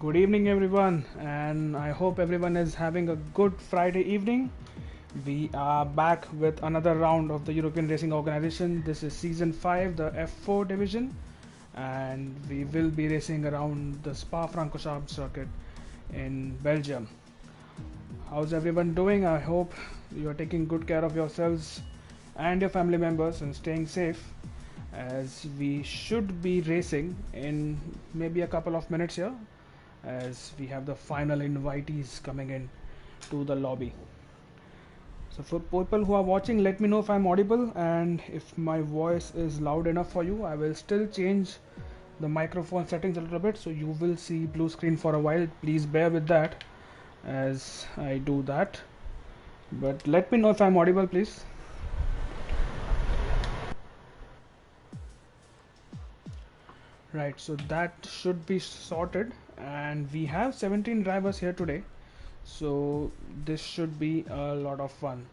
Good evening, everyone, and I hope everyone is having a good Friday evening. We are back with another round of the European Racing Organization. This is season 5, the F4 division, and we will be racing around the Spa-Francorchamps circuit in Belgium. How's everyone doing? I hope you are taking good care of yourselves and your family members and staying safe, as we should be racing in maybe a couple of minutes here, as we have the final invitees coming in to the lobby. So for people who are watching, let me know if I'm audible, and if my voice is loud enough for you. I will still change the microphone settings a little bit, so you will see blue screen for a while. Please bear with that as I do that, but let me know if I'm audible, please. Right, so that should be sorted, and we have 17 drivers here today, so this should be a lot of fun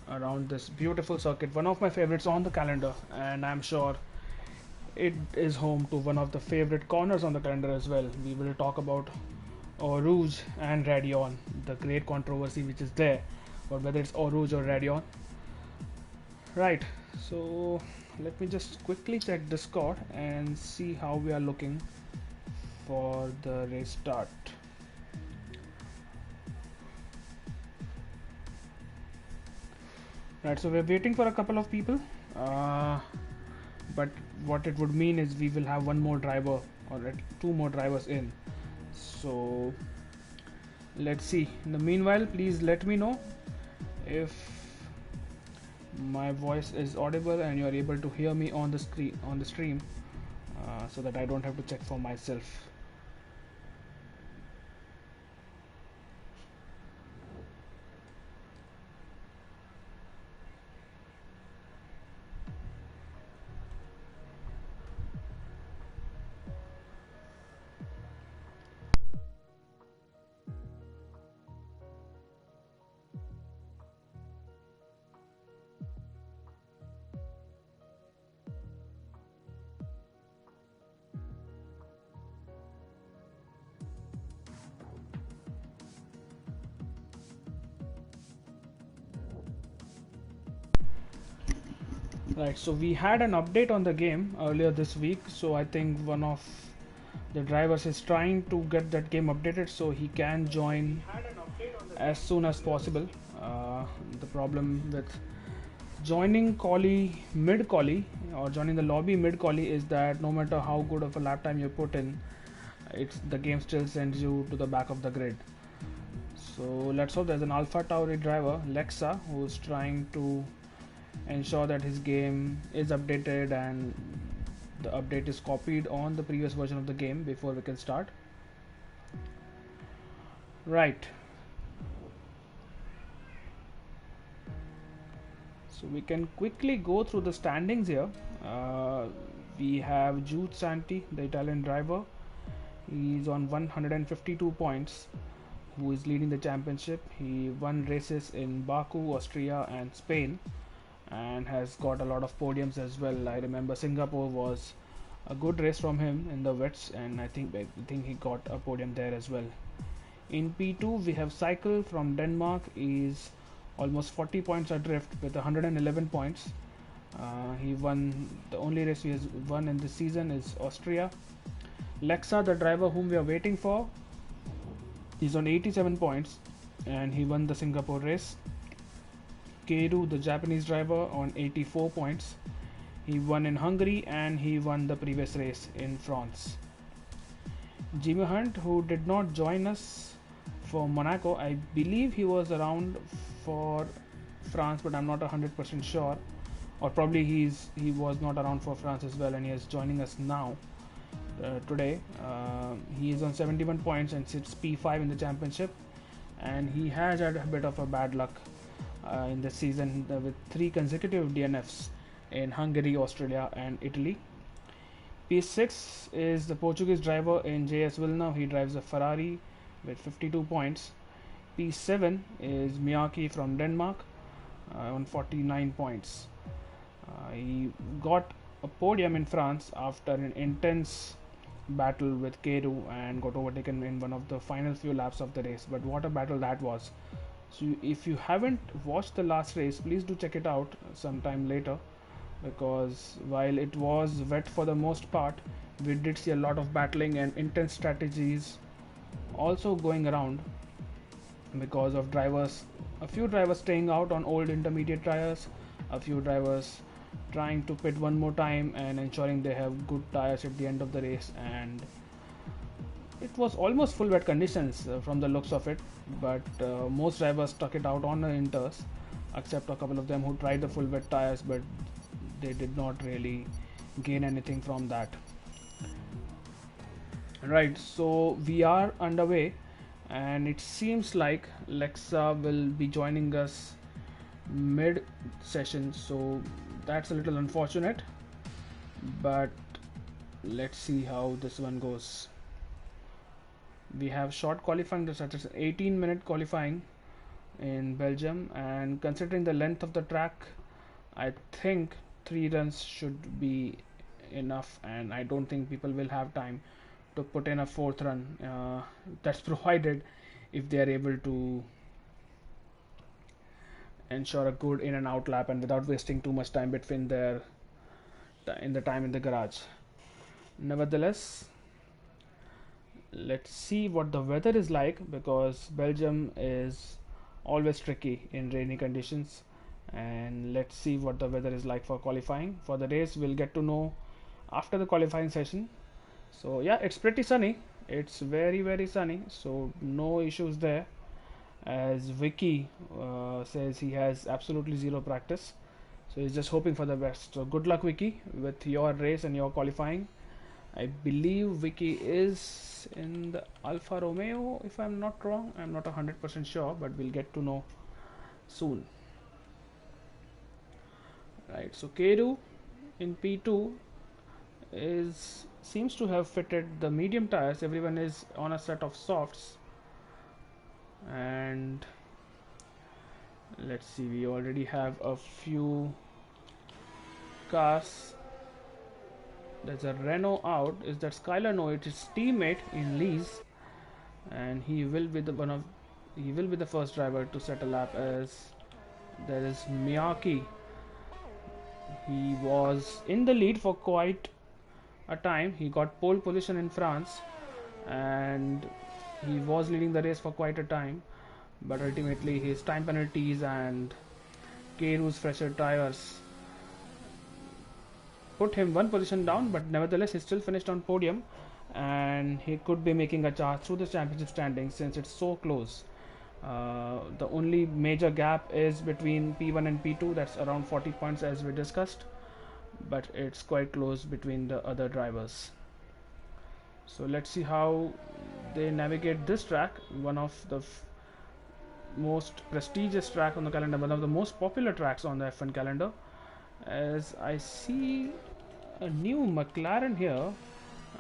around this beautiful circuit, one of my favorites on the calendar, and I'm sure it is home to one of the favorite corners on the calendar as well. We will talk about Eau Rouge and Radion, the great controversy which is there, or whether it's Eau Rouge or Radion. Right, so let me just quickly check Discord and see how we are looking for the race start. Right, so we're waiting for a couple of people, but what it would mean is we will have one more driver or two more drivers in. So let's see. In the meanwhile, please let me know if my voice is audible and you are able to hear me on the screen on the stream, so that I don't have to check for myself. Right, so we had an update on the game earlier this week, so I think one of the drivers is trying to get that game updated so he can join as soon as possible. The problem with joining quali mid quali or joining the lobby mid quali is that no matter how good of a lap time you put in, it's the game still sends you to the back of the grid. So let's hope there's an Alpha Tauri driver, Lexa, who's trying to ensure that his game is updated and the update is copied on the previous version of the game before we can start. Right, so we can quickly go through the standings here. We have Jude Santi, the Italian driver. He's on 152 points, who is leading the championship. He won races in Baku, Austria and Spain, and has got a lot of podiums as well. I remember Singapore was a good race from him in the wets, and I think he got a podium there as well. In P2 we have Cycle from Denmark. Is almost 40 points adrift with 111 points. He won the only race he has won in this season is Austria. Lexa, the driver whom we are waiting for, is on 87 points and he won the Singapore race. Keiru, the Japanese driver, on 84 points. He won in Hungary and he won the previous race in France. Jimmy Hunt, who did not join us for Monaco, I believe he was around for France, but I'm not 100% sure, or probably he was not around for France as well, and he is joining us now today. He is on 71 points and sits P5 in the championship, and he has had a bit of a bad luck in this season with 3 consecutive DNFs in Hungary, Australia and Italy. P6 is the Portuguese driver in JS Villeneuve. He drives a Ferrari with 52 points. P7 is Miyake from Denmark on 49 points. He got a podium in France after an intense battle with Keru and got overtaken in one of the final few laps of the race. But what a battle that was. So if you haven't watched the last race, please do check it out sometime later, because while it was wet for the most part, we did see a lot of battling and intense strategies also going around because of a few drivers staying out on old intermediate tires, a few drivers trying to pit one more time and ensuring they have good tires at the end of the race. And it was almost full wet conditions from the looks of it, but most drivers stuck it out on the inters, except a couple of them who tried the full wet tires, but they did not really gain anything from that. Right, so we are underway, and it seems like Lexa will be joining us mid session, so that's a little unfortunate, but let's see how this one goes. We have short qualifying, such as 18-minute qualifying in Belgium, and considering the length of the track, I think 3 runs should be enough, and I don't think people will have time to put in a 4th run. That's provided if they are able to ensure a good in and out lap and without wasting too much time between their in the time in the garage. Nevertheless, let's see what the weather is like, because Belgium is always tricky in rainy conditions, and let's see what the weather is like for qualifying. For the race, we'll get to know after the qualifying session. So yeah, it's pretty sunny. It's very sunny, so no issues there, as Vicky says he has absolutely zero practice, so he's just hoping for the best. So good luck, Vicky, with your race and your qualifying. I believe Vicky is in the Alfa Romeo, if I'm not wrong. I'm not 100% sure, but we'll get to know soon. Right, so Keru in P2 seems to have fitted the medium tires. Everyone is on a set of softs, and let's see, we already have a few cars. There's a Renault out. Is that Skylar? No, it is teammate in Lee's, and he will be the first driver to set a lap, as there is Miyake. He was in the lead for quite a time. He got pole position in France, and he was leading the race for quite a time, but ultimately his time penalties and Keru's fresher tires put him one position down, but nevertheless he still finished on podium, and he could be making a charge through the championship standings since it's so close. The only major gap is between P1 and P2, that's around 40 points as we discussed, but it's quite close between the other drivers. So let's see how they navigate this track, one of the most prestigious track on the calendar, one of the most popular tracks on the F1 calendar, as I see a new McLaren here.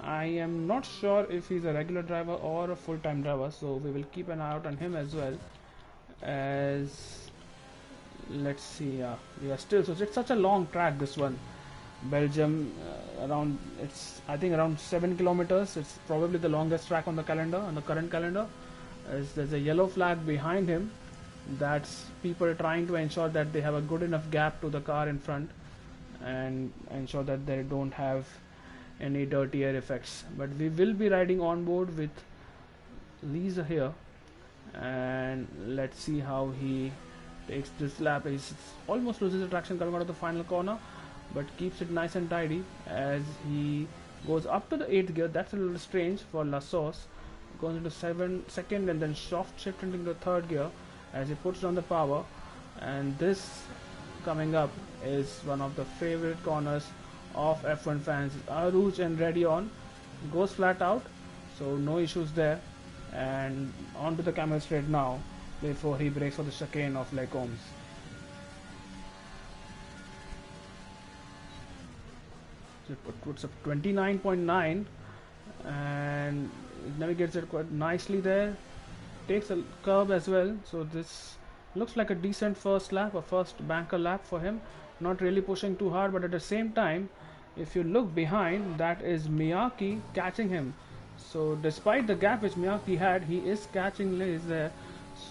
I am not sure if he's a regular driver or a full-time driver, so we will keep an eye out on him as well. As let's see, we are still, so it's such a long track, this one. Belgium, I think around 7 kilometers. It's probably the longest track on the calendar, on the current calendar. As there's a yellow flag behind him, that's people trying to ensure that they have a good enough gap to the car in front and ensure that they don't have any dirty air effects. But we will be riding on board with Lisa here, and let's see how he takes this lap. He almost loses the traction coming out of the final corner, but keeps it nice and tidy as he goes up to the 8th gear. That's a little strange for La Sauce. Goes into second and then soft shift into the 3rd gear as he puts on the power. And this coming up is one of the favorite corners of F1 fans. Arouge and Redion goes flat out, so no issues there, and onto the camel straight now before he breaks for the chicane of Les Combes. So it puts up 29.9 and it navigates it quite nicely there. Takes a curb as well, so this looks like a decent first lap, a first banker lap for him. Not really pushing too hard, but at the same time if you look behind, that is Miyake catching him. So despite the gap which Miyake had, he is catching Liz there.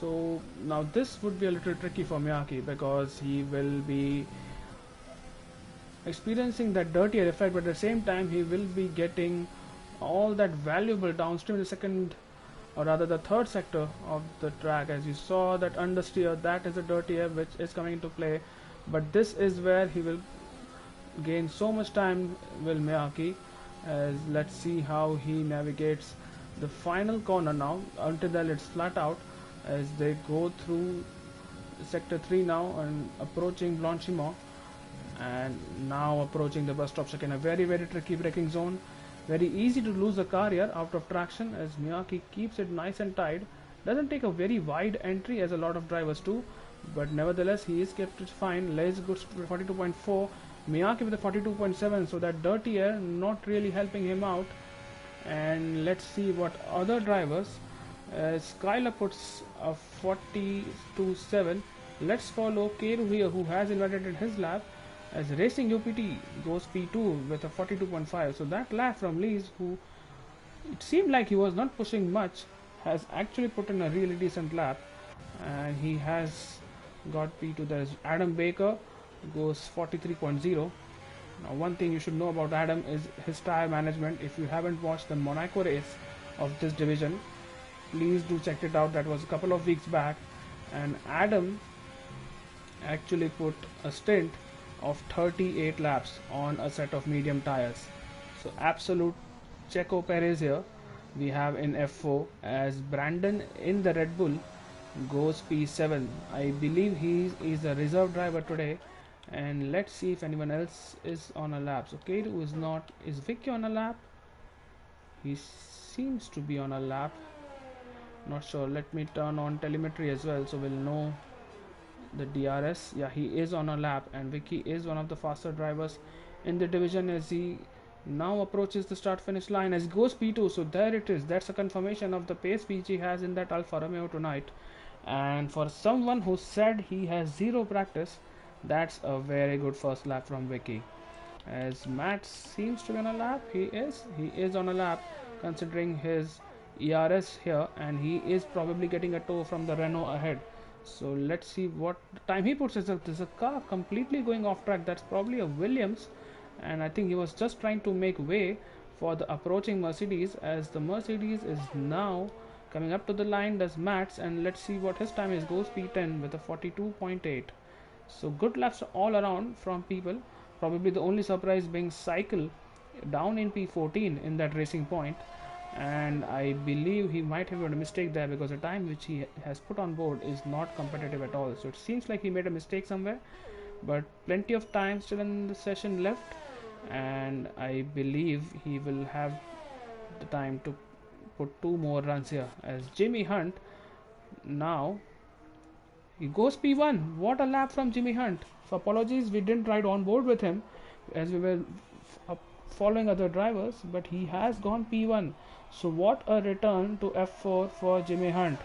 So now this would be a little tricky for Miyake, because he will be experiencing that dirty air effect, but at the same time he will be getting all that valuable downstream in the second, or rather the third sector of the track. As you saw, that understeer, that is a dirty air which is coming into play, but this is where he will gain so much time, will Miyake. As let's see how he navigates the final corner now. Until then, it's flat out as they go through sector 3 now and approaching Blanchimont, and now approaching the bus stop in a very tricky braking zone. Very easy to lose the car here out of traction, as Miyake keeps it nice and tight. Doesn't take a very wide entry as a lot of drivers do, but nevertheless he is kept it fine. Les goes to 42.4, Miyake with a 42.7, so that dirty air not really helping him out. And let's see what other drivers, Skyler puts a 42.7. Let's follow Keru here, who has invalidated his lap, as Racing UPT goes P2 with a 42.5. So that lap from Lees, who it seemed like he was not pushing much, has actually put in a really decent lap, and he has got P2. There is Adam Baker goes 43.0. Now one thing you should know about Adam is his tire management. If you haven't watched the Monaco race of this division, please do check it out. That was a couple of weeks back, and Adam actually put a stint of 38 laps on a set of medium tires. So absolute Checo Perez here we have in F4, as Brandon in the Red Bull goes P7. I believe he is a reserve driver today, and let's see if anyone else is on a lap. So Keru is not. Is Vicky on a lap? He seems to be on a lap. Not sure. Let me turn on telemetry as well, so we'll know the DRS. Yeah, he is on a lap, and Vicky is one of the faster drivers in the division, as he now approaches the start finish line as he goes P2. So there it is. That's a confirmation of the pace which he has in that Alfa Romeo tonight. And for someone who said he has zero practice, that's a very good first lap from Vicky. As Matt seems to be on a lap, he is on a lap considering his ERS here, and he is probably getting a tow from the Renault ahead. So let's see what time he puts. There's a car completely going off track. That's probably a Williams, and I think he was just trying to make way for the approaching Mercedes, as the Mercedes is now coming up to the line. Does Mats, and let's see what his time is. Goes P10 with a 42.8. So good laps all around from people. Probably the only surprise being Cycle down in P14 in that racing point, and I believe he might have made a mistake there, because the time which he has put on board is not competitive at all. So it seems like he made a mistake somewhere, but plenty of time still in the session left, and I believe he will have the time to put 2 more runs here. As Jimmy Hunt now, he goes P1. What a lap from Jimmy Hunt. So apologies, we didn't ride on board with him as we were following other drivers, but he has gone P1. So what a return to F4 for Jimmy Hunt.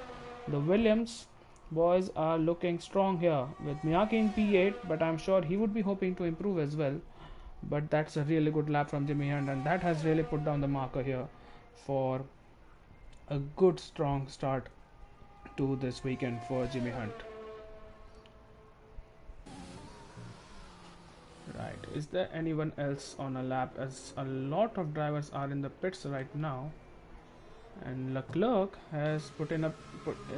The Williams boys are looking strong here with Miyake in P8, but I'm sure he would be hoping to improve as well. But that's a really good lap from Jimmy Hunt, and that has really put down the marker here for a good strong start to this weekend for Jimmy Hunt. Right, is there anyone else on a lap, as a lot of drivers are in the pits right now, and Leclerc has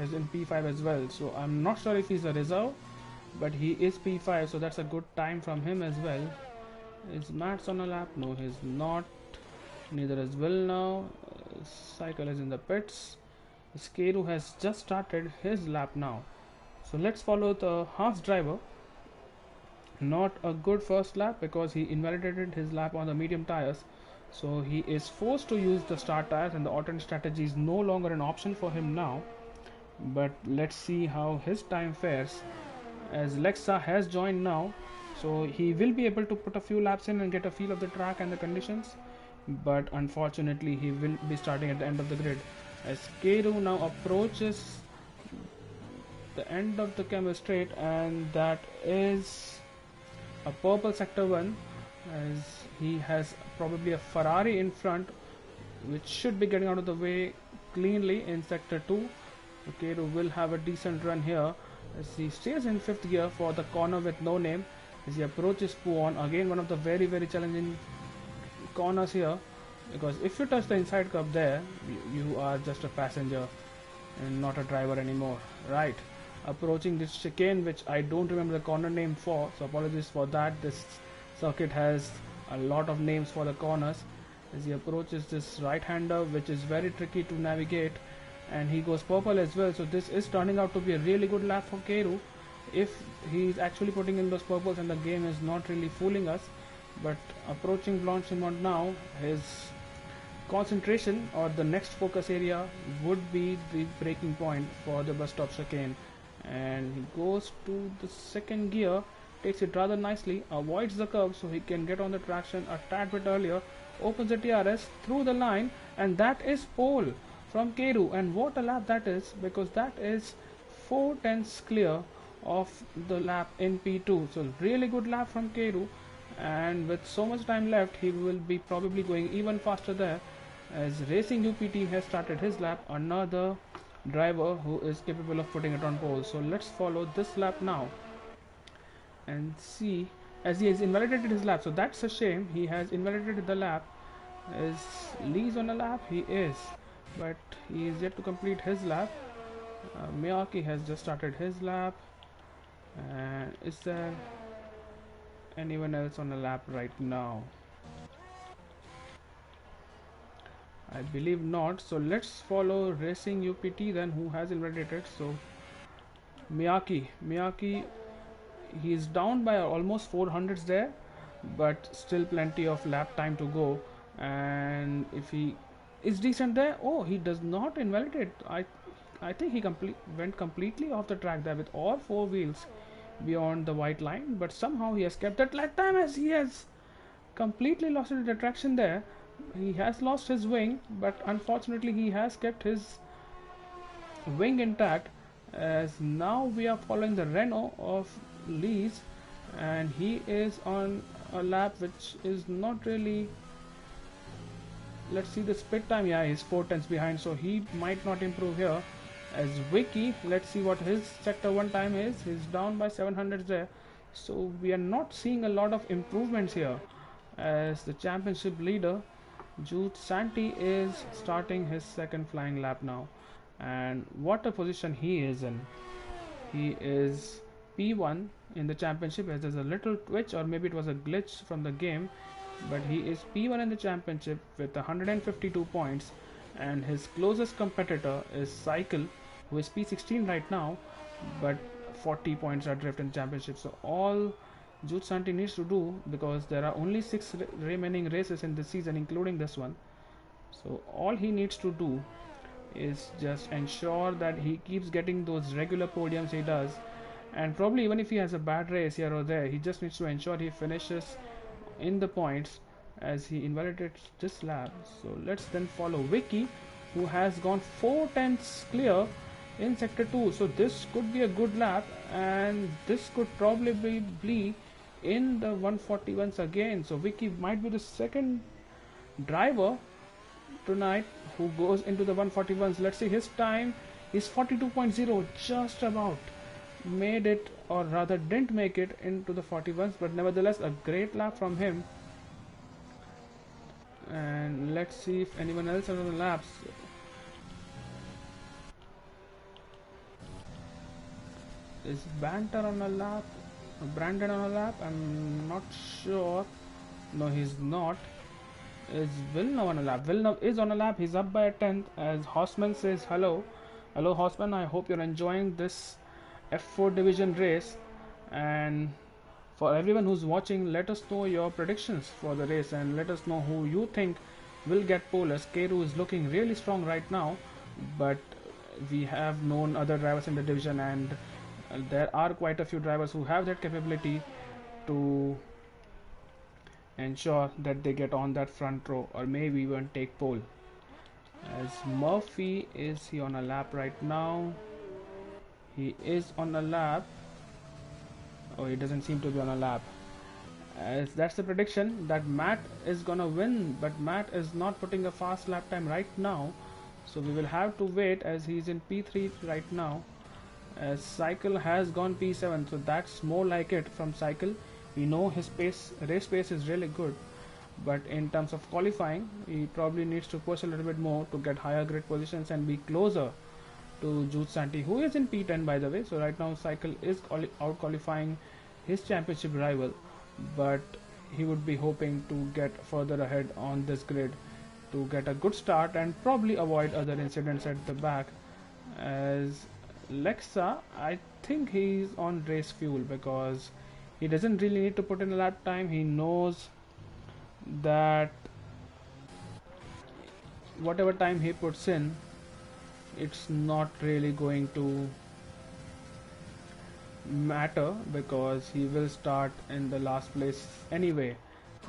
is in P5 as well. So I'm not sure if he's a reserve, but he is P5, so that's a good time from him as well. Is Mats on a lap? No, he's not. Neither is Will now. Cycle is in the pits. Skeru has just started his lap now. So let's follow the Haas driver. Not a good first lap, because he invalidated his lap on the medium tires. So he is forced to use the start tires, and the alternate strategy is no longer an option for him now. But let's see how his time fares, as Lexa has joined now. So he will be able to put a few laps in and get a feel of the track and the conditions. But unfortunately he will be starting at the end of the grid, as Keru now approaches the end of the camera straight, and that is a purple sector 1 as he has probably a Ferrari in front, which should be getting out of the way cleanly in sector 2. Keru will have a decent run here as he stays in 5th gear for the corner with no name as he approaches Puon. Again, one of the very challenging corners here, because if you touch the inside curb there, you are just a passenger and not a driver anymore, right? Approaching this chicane, which I don't remember the corner name for, so apologies for that. This circuit has a lot of names for the corners. As he approaches this right-hander, which is very tricky to navigate, and he goes purple as well, so this is turning out to be a really good lap for Keru if he's actually putting in those purples and the game is not really fooling us. But approaching Blanchimont now, his concentration or the next focus area would be the braking point for the bus stop chicane, and he goes to the 2nd gear, takes it rather nicely, avoids the curve so he can get on the traction a tad bit earlier, opens the TRS through the line, and that is pole from Keru. And what a lap that is, because that is 4/10 clear of the lap in P2. So really good lap from Keru, and with so much time left he will be probably going even faster there as Racing UPT has started his lap, another driver who is capable of putting it on pole. So let's follow this lap now and see, as he has invalidated his lap, so that's a shame. He has invalidated the lap. Is Lee's on a lap? He is, but he is yet to complete his lap. Miyake has just started his lap, and is there anyone else on a lap right now? I believe not. So let's follow Racing UPT then, who has invalidated. So Miyake, he's down by almost 400s there, but still plenty of lap time to go. And if he is decent there, oh, he does not invalidate. I think he went completely off the track there with all 4 wheels beyond the white line, but somehow he has kept that lap time as he has completely lost the traction there. He has lost his wing, but unfortunately he has kept his wing intact, as now we are following the Renault of Lee's, and he is on a lap which is not really, let's see the split time. Yeah, he's 4/10 behind, so he might not improve here. As Vicky, let's see what his sector 1 time is. He's down by 700 there, so we are not seeing a lot of improvements here. As the championship leader Jude Santi is starting his 2nd flying lap now, and what a position he is in. He is P1 in the championship, as there's a little twitch, or maybe it was a glitch from the game, but he is P1 in the championship with 152 points, and his closest competitor is Cycle, who is P16 right now, but 40 points adrift in the championship. So all Jude Santi needs to do, because there are only 6 remaining races in this season including this one, so all he needs to do is just ensure that he keeps getting those regular podiums he does, and probably even if he has a bad race here or there, he just needs to ensure he finishes in the points, as he invalidated this lap. So let's then follow Vicky, who has gone 4/10 clear in sector 2. So this could be a good lap, and this could probably be in the 141s again. So Vicky might be the 2nd driver tonight who goes into the 141s. Let's see his time is 42.0, just about made it, or rather didn't make it into the 41s, but nevertheless a great lap from him. And let's see if anyone else is on the laps. Is Banter on a lap? Brandon on a lap? I'm not sure. No, he's not. Is Villeneuve on a lap? Villeneuve is on a lap. He's up by a 10th, as Horseman says hello. Hello Horseman, I hope you're enjoying this F4 division race. And for everyone who's watching, let us know your predictions for the race, and let us know who you think will get pole, as Keru is looking really strong right now, but we have known other drivers in the division, and there are quite a few drivers who have that capability to ensure that they get on that front row, or maybe even take pole. As Murphy, is he on a lap right now? He is on a lap. Oh, he doesn't seem to be on a lap. as that's the prediction that Matt is gonna win, but Matt is not putting a fast lap time right now, so we will have to wait as he's in P3 right now. As Cycle has gone P7, so that's more like it from Cycle. We know his race pace is really good, but in terms of qualifying, he probably needs to push a little bit more to get higher grid positions and be closer to Jude Santi, who is in P10 by the way. So right now Cycle is out qualifying his championship rival, but he would be hoping to get further ahead on this grid to get a good start and probably avoid other incidents at the back. As Lexa, I think he's on race fuel because he doesn't really need to put in a lap time. He knows that whatever time he puts in, it's not really going to matter because he will start in the last place anyway.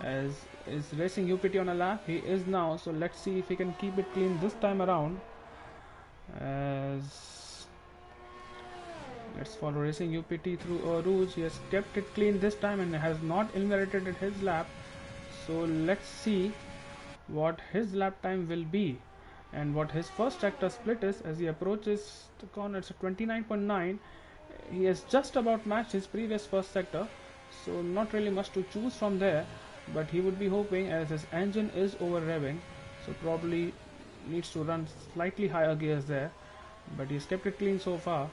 As is racing UPT on a lap, he is now, so let's see if he can keep it clean this time around. As let's follow racing UPT through Rouge. He has kept it clean this time and has not invalidated his lap, so let's see what his lap time will be and what his first sector split is. As he approaches the corner, it's a 29.9. He has just about matched his previous first sector, so not really much to choose from there, but he would be hoping, as his engine is over revving, so probably needs to run slightly higher gears there, but he's kept it clean so far.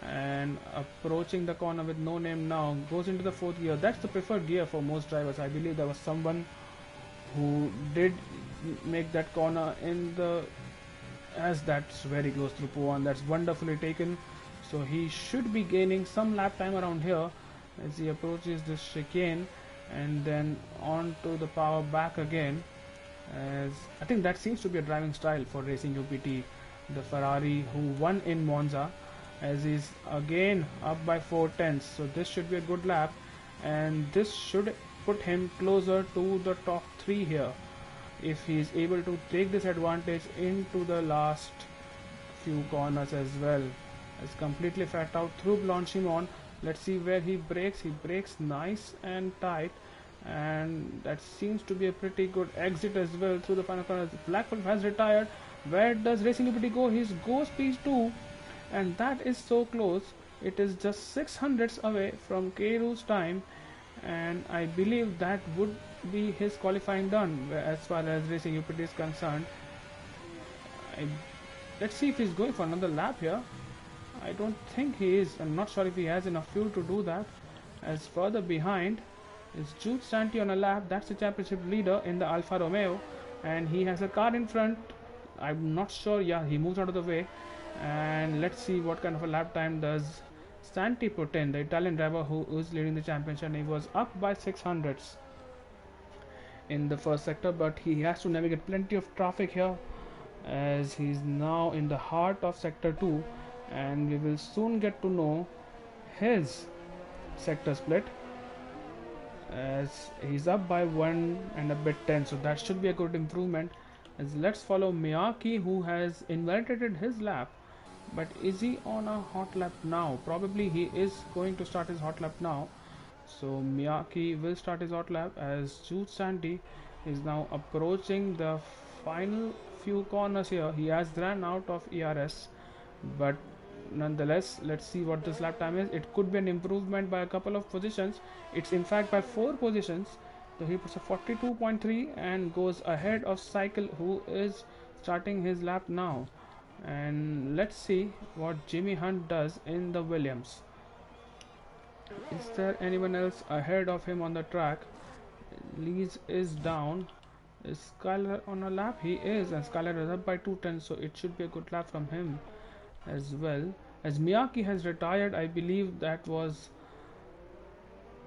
And approaching the corner with no name now, goes into the fourth gear. That's the preferred gear for most drivers. I believe there was someone who did make that corner in the, as that's very close through P1. That's wonderfully taken, so he should be gaining some lap time around here as he approaches this chicane and then on to the power back again. As I think that seems to be a driving style for racing UPT, the Ferrari who won in Monza, as he's again up by 4/10, so this should be a good lap and this should put him closer to the top 3 here if he is able to take this advantage into the last few corners as well. As completely flat out through Blanchimont. Let's see where he brakes. He brakes nice and tight, and that seems to be a pretty good exit as well through the final corner. Black Wolf has retired. Where does Racing UPT go? He goes P2, and that is so close. It is just 600ths away from Keiru's time, and I believe that would be his qualifying done as far as Racing UPT is concerned. Let's see if he's going for another lap here. I don't think he is. I'm not sure if he has enough fuel to do that. As further behind is Jude Santi on a lap. That's the championship leader in the Alfa Romeo, and he has a car in front. I'm not sure. Yeah, he moves out of the way, and let's see what kind of a lap time does Santi put in, the Italian driver who is leading the championship. He was up by 600ths in the first sector, but he has to navigate plenty of traffic here as he's now in the heart of sector 2, and we will soon get to know his sector split as he's up by 1 and a bit 10, so that should be a good improvement. As let's follow Miyake, who has invalidated his lap, but is he on a hot lap now? Probably he is going to start his hot lap now, so Miyake will start his hot lap as Jude Santi is now approaching the final few corners here. He has ran out of ERS, but nonetheless, let's see what this lap time is. It could be an improvement by a couple of positions. It's in fact by 4 positions. So he puts a 42.3 and goes ahead of Cycle, who is starting his lap now. And let's see what Jimmy Hunt does in the Williams. Is there anyone else ahead of him on the track? Lees is down. Is Skyler on a lap? He is, and Skyler is up by 2/10, so it should be a good lap from him as well. As Miyake has retired, I believe that was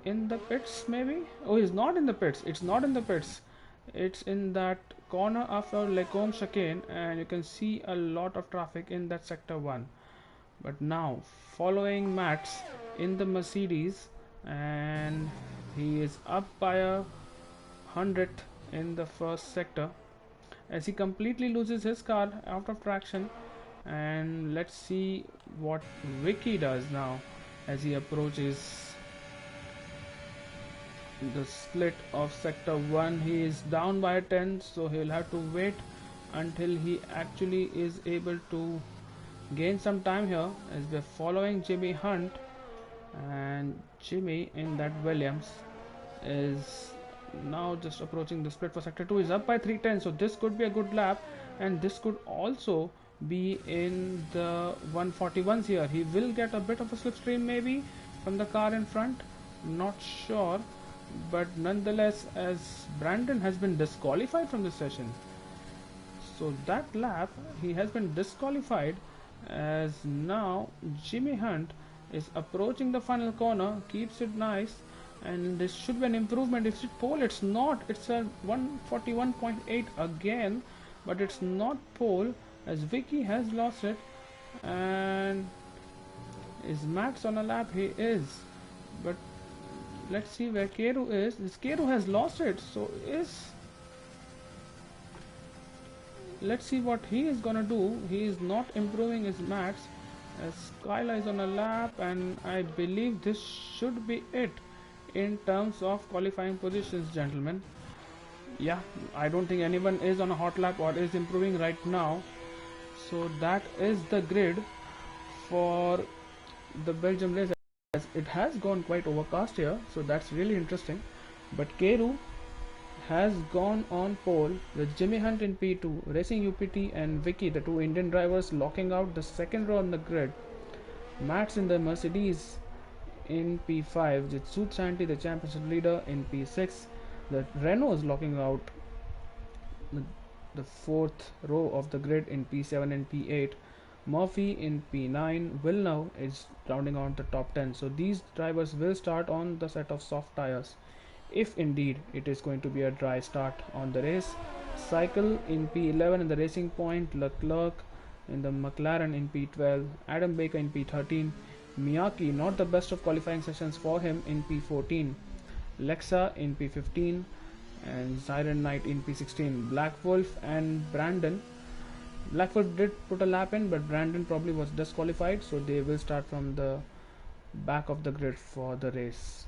in the pits maybe? Oh, he's not in the pits. It's not in the pits. It's in that corner after Lecombe chicane, and you can see a lot of traffic in that sector 1. But now following Max in the Mercedes, and he is up by a 100th in the first sector as he completely loses his car out of traction. And let's see what Ricky does now as he approaches the split of sector 1. He is down by 10, so he'll have to wait until he actually is able to gain some time here, as we're following Jimmy Hunt, and Jimmy in that Williams is now just approaching the split for sector 2. Is up by 310, so this could be a good lap, and this could also be in the 141s here. He will get a bit of a slipstream maybe from the car in front, not sure, but nonetheless, as Brandon has been disqualified from this session, so that lap he has been disqualified, as now Jimmy Hunt is approaching the final corner, keeps it nice, and this should be an improvement. If it's pole, it's not, it's a 141.8 again, but it's not pole, as Vicky has lost it. And is Max on a lap? He is, but let's see where Keru is. This Keru has lost it, so let's see what he is gonna do. He is not improving his Max, as Skyla is on a lap, and I believe this should be it in terms of qualifying positions, gentlemen. Yeah, I don't think anyone is on a hot lap or is improving right now. So that is the grid for the Belgium race. It has gone quite overcast here, so that's really interesting. But Keru has gone on pole with Jimmy Hunt in P2, Racing UPT and Vicky, the two Indian drivers, locking out the second row on the grid. Mats in the Mercedes in P5, with Sud Santi, the championship leader, in P6. The Renault is locking out the fourth row of the grid in P7 and P8. Murphy in P9. Villeneuve is rounding out the top 10. So these drivers will start on the set of soft tires, if indeed it is going to be a dry start on the race. Cycle in P11 in the Racing Point. Leclerc in the McLaren in P12. Adam Baker in P13. Miyake, not the best of qualifying sessions for him, in P14. Lexa in P15 and Siren Knight in P16. Black Wolf and Brandon. Black Wolf did put a lap in, but Brandon probably was disqualified, so they will start from the back of the grid for the race.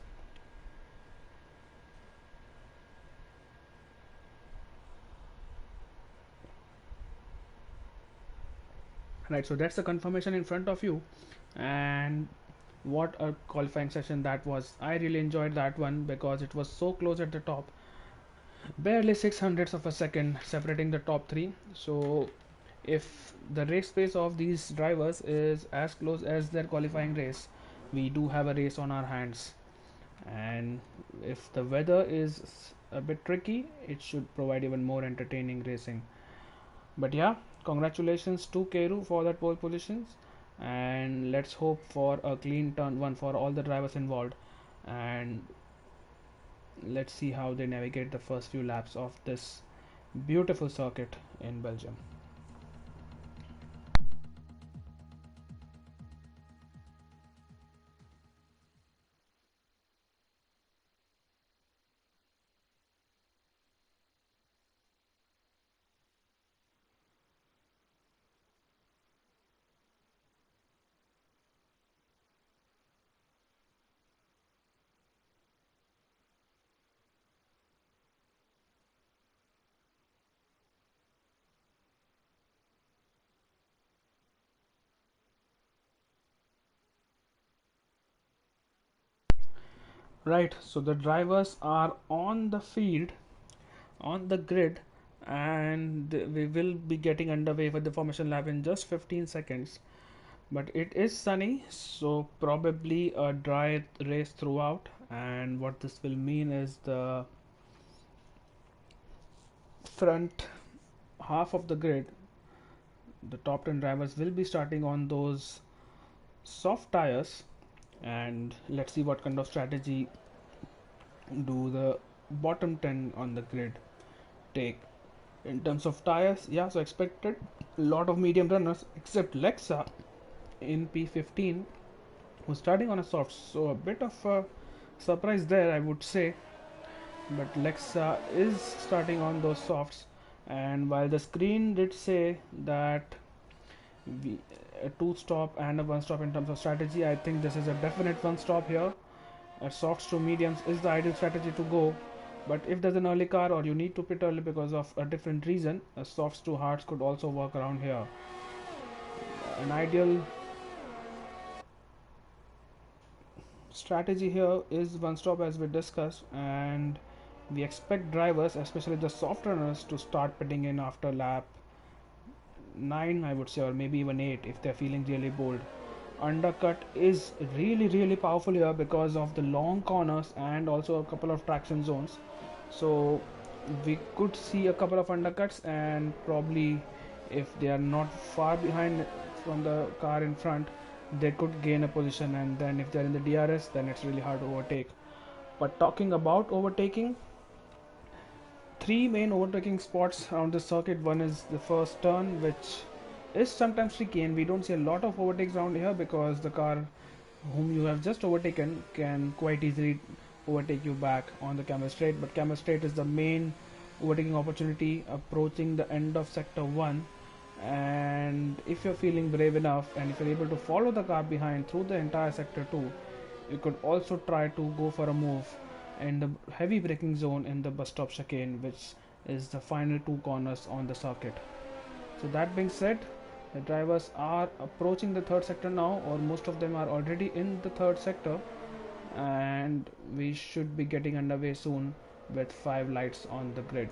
Right, so that's the confirmation in front of you, and what a qualifying session that was. I really enjoyed that one because it was so close at the top, barely 600ths of a second separating the top three. So if the race pace of these drivers is as close as their qualifying race, we do have a race on our hands. And if the weather is a bit tricky, it should provide even more entertaining racing. But yeah, congratulations to Keru for that pole positions, and let's hope for a clean turn one for all the drivers involved, and let's see how they navigate the first few laps of this beautiful circuit in Belgium. Right, so the drivers are on the field, on the grid, and we will be getting underway with the formation lap in just 15 seconds. But it is sunny, so probably a dry race throughout, and what this will mean is the front half of the grid, the top 10 drivers will be starting on those soft tires, and let's see what kind of strategy do the bottom 10 on the grid take in terms of tires. Yeah, so expected a lot of medium runners except Lexa in P15 who's starting on a soft, so a bit of a surprise there, I would say. But Lexa is starting on those softs, and while the screen did say that a two stop and a one stop in terms of strategy, I think this is a definite one stop here, Softs to mediums is the ideal strategy to go, but if there's an early car or you need to pit early because of a different reason, softs to hards could also work around here. An ideal strategy here is one stop as we discussed, and we expect drivers, especially the soft runners, to start pitting in after lap 9, I would say, or maybe even 8 if they're feeling really bold. Undercut is really powerful here because of the long corners and also a couple of traction zones. So we could see a couple of undercuts, and probably if they are not far behind from the car in front, they could gain a position, and then if they're in the DRS, then it's really hard to overtake. But talking about overtaking, three main overtaking spots around the circuit. One is the first turn, which is sometimes tricky, and we don't see a lot of overtakes around here because the car whom you have just overtaken can quite easily overtake you back on the camera straight. But camera straight is the main overtaking opportunity approaching the end of sector 1, and if you're feeling brave enough and if you're able to follow the car behind through the entire sector 2, you could also try to go for a move in the heavy braking zone in the bus stop chicane, which is the final two corners on the circuit. So that being said, the drivers are approaching the third sector now, or most of them are already in the third sector, and we should be getting underway soon with 5 lights on the grid.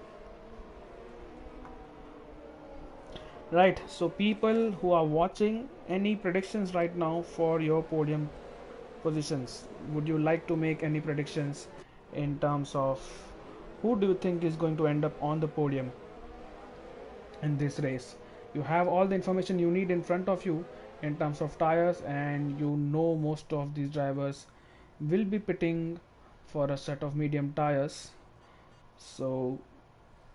Right, so people who are watching, any predictions right now for your podium positions? Would you like to make any predictions in terms of who do you think is going to end up on the podium in this race? You have all the information you need in front of you in terms of tires, and you know most of these drivers will be pitting for a set of medium tires. So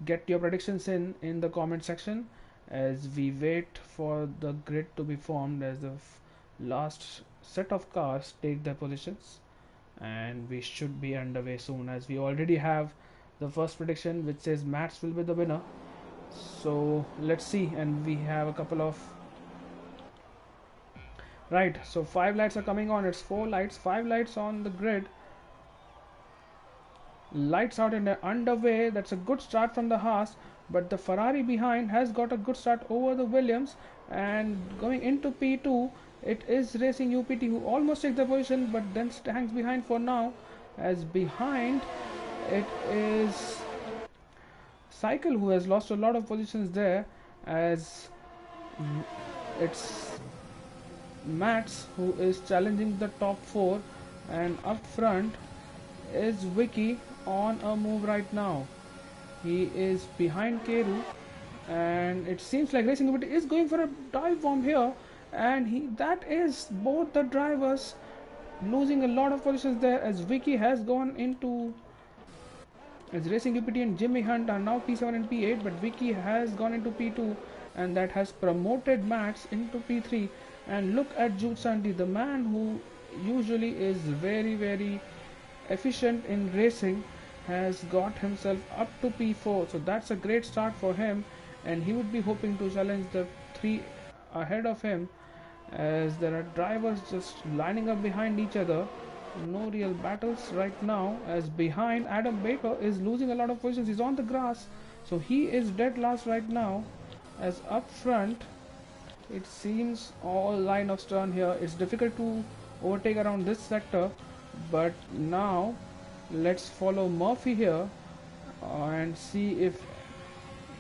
get your predictions in the comment section as we wait for the grid to be formed, as the last set of cars take their positions, and we should be underway soon, as we already have the first prediction which says Mats will be the winner. So let's see, and we have a couple of right, so 5 lights are coming on. It's 4 lights, 5 lights on the grid, lights out and underway. That's a good start from the Haas, but the Ferrari behind has got a good start over the Williams, and going into P2 it is Racing UPT who almost takes the position but then hangs behind for now, as behind it is Cycle who has lost a lot of positions there, as it's Mats who is challenging the top 4, and up front is Vicky on a move right now. He is behind Keru, and it seems like Racing UPT is going for a dive bomb here, and that is both the drivers losing a lot of positions there, as Vicky has gone into, as Racing UPT and Jimmy Hunt are now P7 and P8, but Vicky has gone into P2, and that has promoted Max into P3. And look at Jude Sandy, the man who usually is very efficient in racing, has got himself up to P4. So that's a great start for him, and he would be hoping to challenge the 3 ahead of him, as there are drivers just lining up behind each other. No real battles right now, as behind Adam Baker is losing a lot of positions. He's on the grass, so he is dead last right now, as up front it seems all line of stern here. It's difficult to overtake around this sector, but now let's follow Murphy here and see if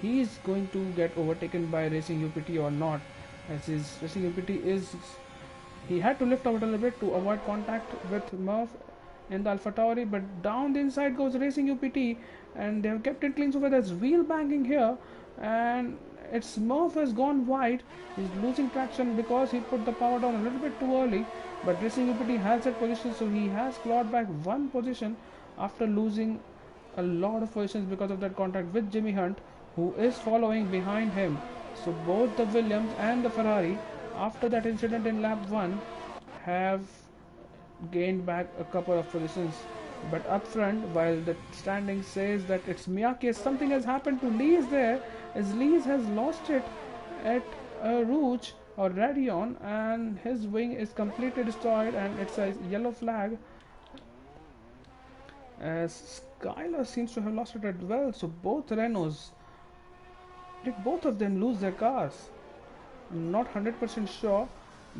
he's going to get overtaken by Racing UPT or not, as his Racing UPT is, he had to lift out a little bit to avoid contact with Murph in the Alpha Tauri, but down the inside goes Racing UPT, and they have kept it clean. So there's wheel banking here, and it's Murph has gone wide. He's losing traction because he put the power down a little bit too early, but Racing UPT has that position, so he has clawed back 1 position after losing a lot of positions because of that contact with Jimmy Hunt, who is following behind him. So both the Williams and the Ferrari, after that incident in lap 1, have gained back a couple of positions. But up front, while the standing says that it's Miyake, something has happened to Lees there, as Lees has lost it at Rouge or Radion, and his wing is completely destroyed, and it's a yellow flag. as Skylar seems to have lost it as well. So both Renaults, did both of them lose their cars? Not 100% sure,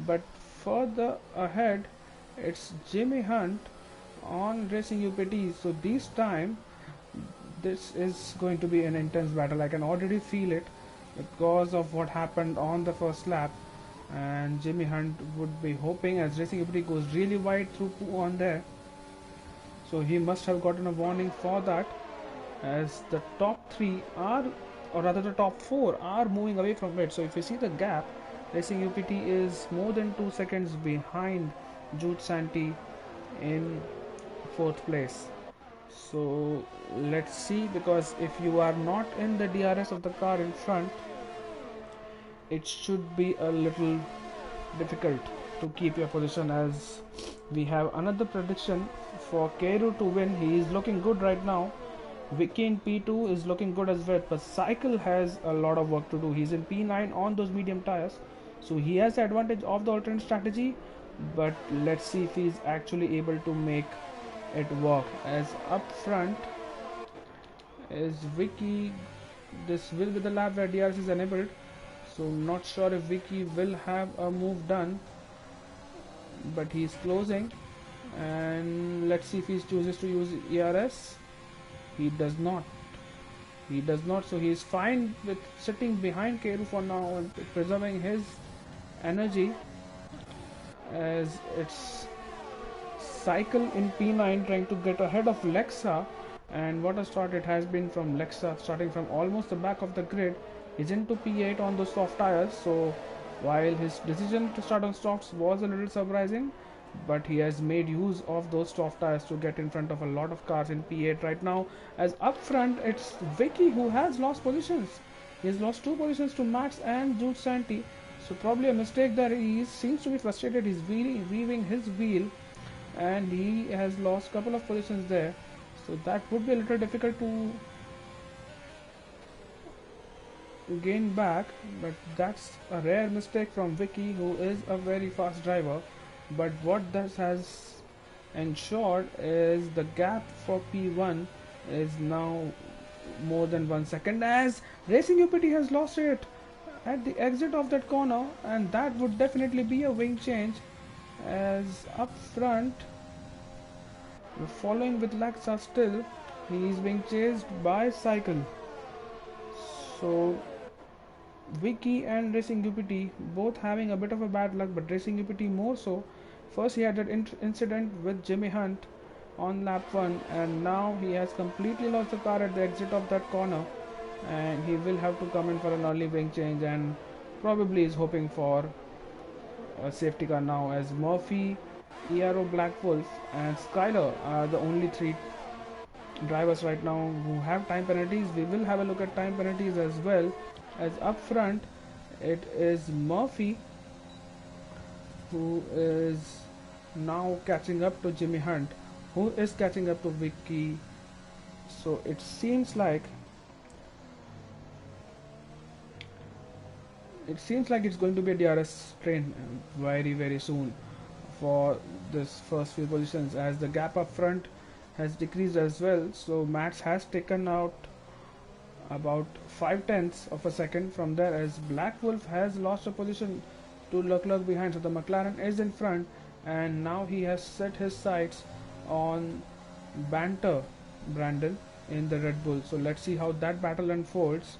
but further ahead, it's Jimmy Hunt on Racing UPT. So this time, this is going to be an intense battle. I can already feel it because of what happened on the first lap. And Jimmy Hunt would be hoping, as Racing UPT goes really wide through on there. So he must have gotten a warning for that, as the top three are, or rather the top four are moving away from it. So if you see the gap, Racing UPT is more than 2 seconds behind Jude Santee in 4th place. So let's see, because if you are not in the DRS of the car in front, it should be a little difficult to keep your position, as we have another prediction for Keru to win. He is looking good right now. Vicky in P2 is looking good as well, but Cycle has a lot of work to do. He's in P9 on those medium tires, so he has the advantage of the alternate strategy, but let's see if he's actually able to make it work. As up front is Vicky. This will be the lap where DRS is enabled, so not sure if Vicky will have a move done, but he's closing, and let's see if he chooses to use ERS. He does not. So he's fine with sitting behind Keru for now and preserving his energy, as it's Cycle in P9 trying to get ahead of Lexa. And what a start it has been from Lexa, starting from almost the back of the grid. He's into P8 on those soft tires, so while his decision to start on softs was a little surprising, but he has made use of those soft tires to get in front of a lot of cars in P8 right now. As up front, it's Vicky who has lost positions. He has lost 2 positions to Max and Jude Santee, so probably a mistake there. He seems to be frustrated. He's weaving his wheel, and he has lost a couple of positions there, so that would be a little difficult to gain back, but that's a rare mistake from Vicky, who is a very fast driver. But what this has ensured is the gap for P1 is now more than 1 second, as Racing UPT has lost it at the exit of that corner, and that would definitely be a wing change. As up front, following with Lexa still, he is being chased by Cycle. So Vicky and Racing UPT both having a bit of a bad luck, but Racing UPT more so. First he had that incident with Jimmy Hunt on lap 1, and now he has completely lost the car at the exit of that corner, and he will have to come in for an early wing change, and probably is hoping for a safety car now, as Murphy, ERO, Black Wolf and Skyler are the only 3 drivers right now who have time penalties. We will have a look at time penalties as well, as up front it is Murphy who is now catching up to Jimmy Hunt, who is catching up to Vicky. So it seems like it's going to be a DRS train very soon for this first few positions, as the gap up front has decreased as well. So Max has taken out about 5/10 of a second from there, as Black Wolf has lost a position to Leclerc behind. So the McLaren is in front, and now he has set his sights on Banter Brandon in the Red Bull. So let's see how that battle unfolds.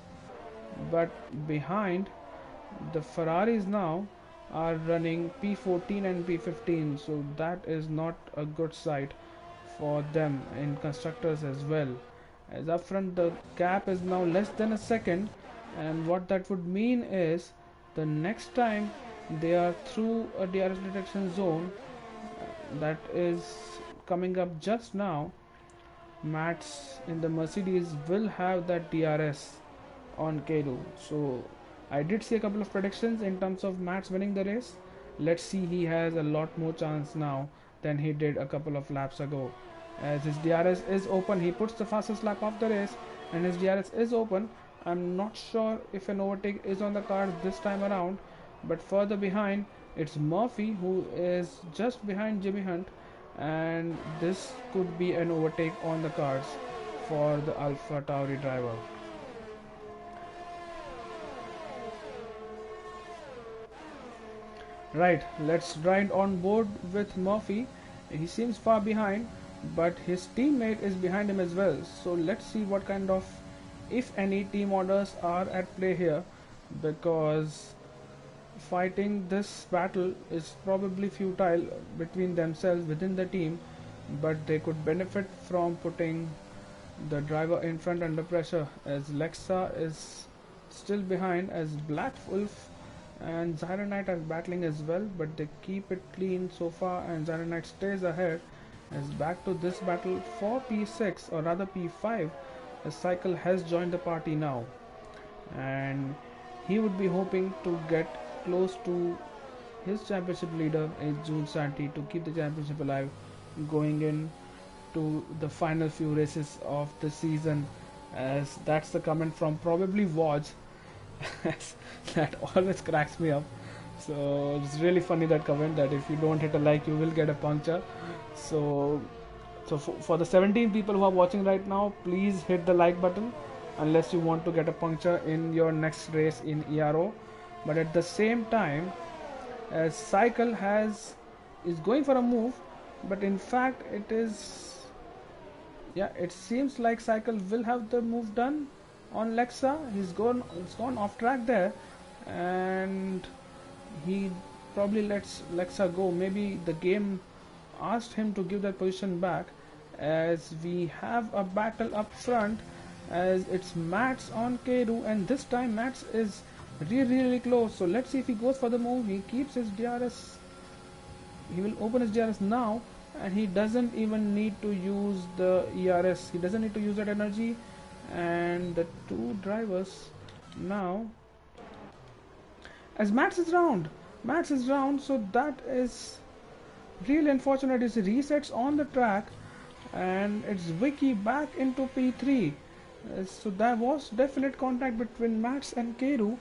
But behind, the Ferraris now are running P14 and P15, so that is not a good sight for them in constructors as well, as up front the gap is now less than a second, and what that would mean is the next time they are through a DRS detection zone that is coming up just now, Mats in the Mercedes will have that DRS on Keru. So I did see a couple of predictions in terms of Mats winning the race. Let's see, he has a lot more chance now than he did a couple of laps ago, as his DRS is open. He puts the fastest lap of the race and his DRS is open. I'm not sure if an overtake is on the cards this time around, but further behind it's Murphy who is just behind Jimmy Hunt, and this could be an overtake on the cards for the Alpha Tauri driver. Right, let's ride on board with Murphy. He seems far behind, but his teammate is behind him as well. So let's see what kind of, if any, team orders are at play here, because fighting this battle is probably futile between themselves within the team, but they could benefit from putting the driver in front under pressure, as Lexa is still behind, as Black Wolf and Zyronite are battling as well, but they keep it clean so far, and Zyronite stays ahead. As back to this battle for P6, or rather P5, a Cycle has joined the party now, and he would be hoping to get close to his championship leader is June Santi to keep the championship alive going in to the final few races of the season, as that's the comment from probably Woj. That always cracks me up. So it's really funny, that comment, that if you don't hit a like you will get a puncture. So for the 17 people who are watching right now, please hit the like button unless you want to get a puncture in your next race in ERO. But at the same time, as Cycle is going for a move, but in fact it seems like Cycle will have the move done on Lexa. It's gone off track there, and he probably lets Lexa go. Maybe the game asked him to give that position back, as we have a battle up front, as it's Mats on Keru, and this time Mats is really close. So let's see if he goes for the move. He keeps his DRS. He will open his DRS now, and he doesn't even need to use the ERS. He doesn't need to use that energy. And the two drivers now, as Mats is round, so that is really unfortunate. It's resets on the track, and it's Vicky back into P3. So there was definite contact between Mats and Keru.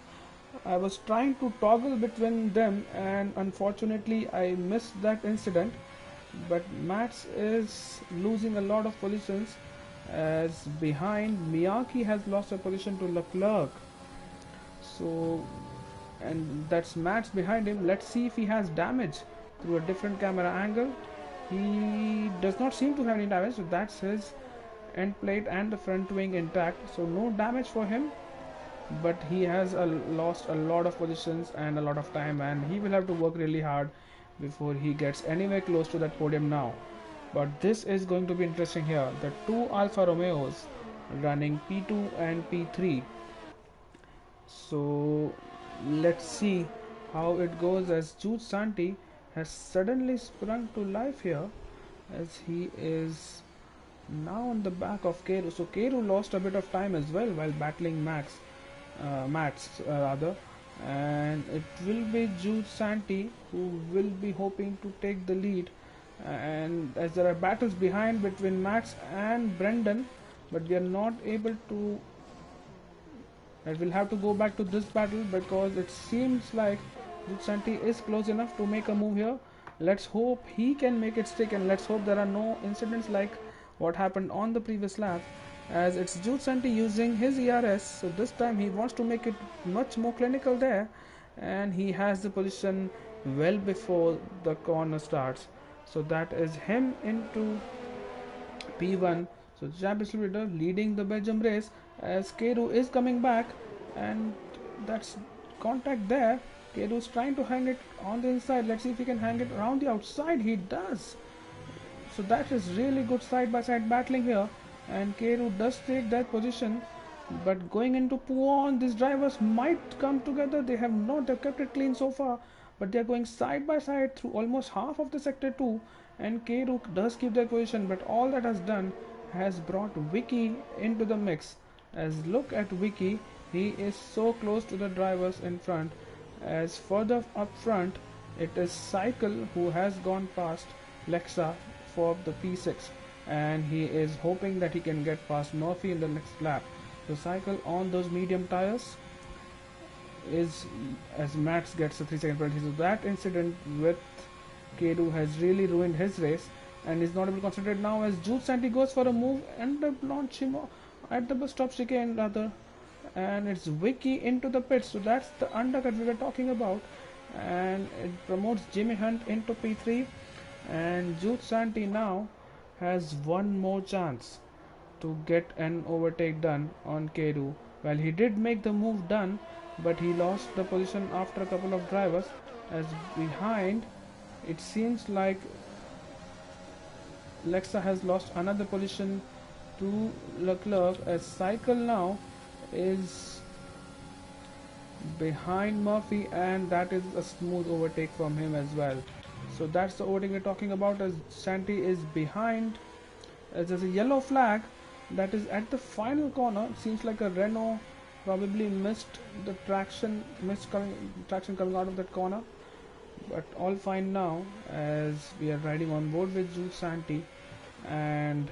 I was trying to toggle between them, and unfortunately I missed that incident. But Mats is losing a lot of positions, as behind Miyake has lost a position to Leclerc. So, and that's Mats behind him. Let's see if he has damage through a different camera angle. He does not seem to have any damage, so that's his end plate and the front wing intact, so no damage for him, but he has lost a lot of positions and a lot of time, and he will have to work really hard before he gets anywhere close to that podium now. But this is going to be interesting here. The two Alfa Romeos running P2 and P3. So let's see how it goes, as Jude Santi has suddenly sprung to life here, as he is now on the back of Keru. So Keru lost a bit of time as well while battling Mats, and it will be Jude Santi who will be hoping to take the lead. And as there are battles behind between Mats and Brendan, but we are not able to. I will have to go back to this battle, because it seems like Jude Santi is close enough to make a move here. Let's hope he can make it stick, and let's hope there are no incidents like what happened on the previous lap, as it's Jude Santi using his ERS. So this time he wants to make it much more clinical there, and he has the position well before the corner starts. So that is him into P1. So championship leader leading the Belgium race, as Keru is coming back, and that's contact there. Keru is trying to hang it on the inside. Let's see if he can hang it around the outside. He does. So that is really good side by side battling here, and Keru does take that position. But going into Puon, these drivers might come together. They've kept it clean so far, but they're going side by side through almost half of the sector 2, and Keru does keep their position, but all that has done has brought Vicky into the mix. As look at Vicky, he is so close to the drivers in front, as further up front it is Cycle who has gone past Lexa for the P6, and he is hoping that he can get past Murphy in the next lap. So Cycle on those medium tires is, as Mats gets a 3-second penalty. So that incident with Keru has really ruined his race, and is not able to concentrate now as Jude Santi goes for a move and launch him at the bus stop chicane rather, and it's Vicky into the pits. So that's the undercut we were talking about, and it promotes Jimmy Hunt into P3, and Jude Santi now has one more chance to get an overtake done on Keru. Well, he did make the move done, but he lost the position after a couple of drivers, as behind it seems like Lexa has lost another position to Leclerc, as Cycle now is behind Murphy, and that is a smooth overtake from him as well. So that's the overtake we're talking about, as Santi is behind, as there's a yellow flag that is at the final corner. It seems like a Renault probably missed the traction, traction coming out of that corner, but all fine now as we are riding on board with Jude Santi. And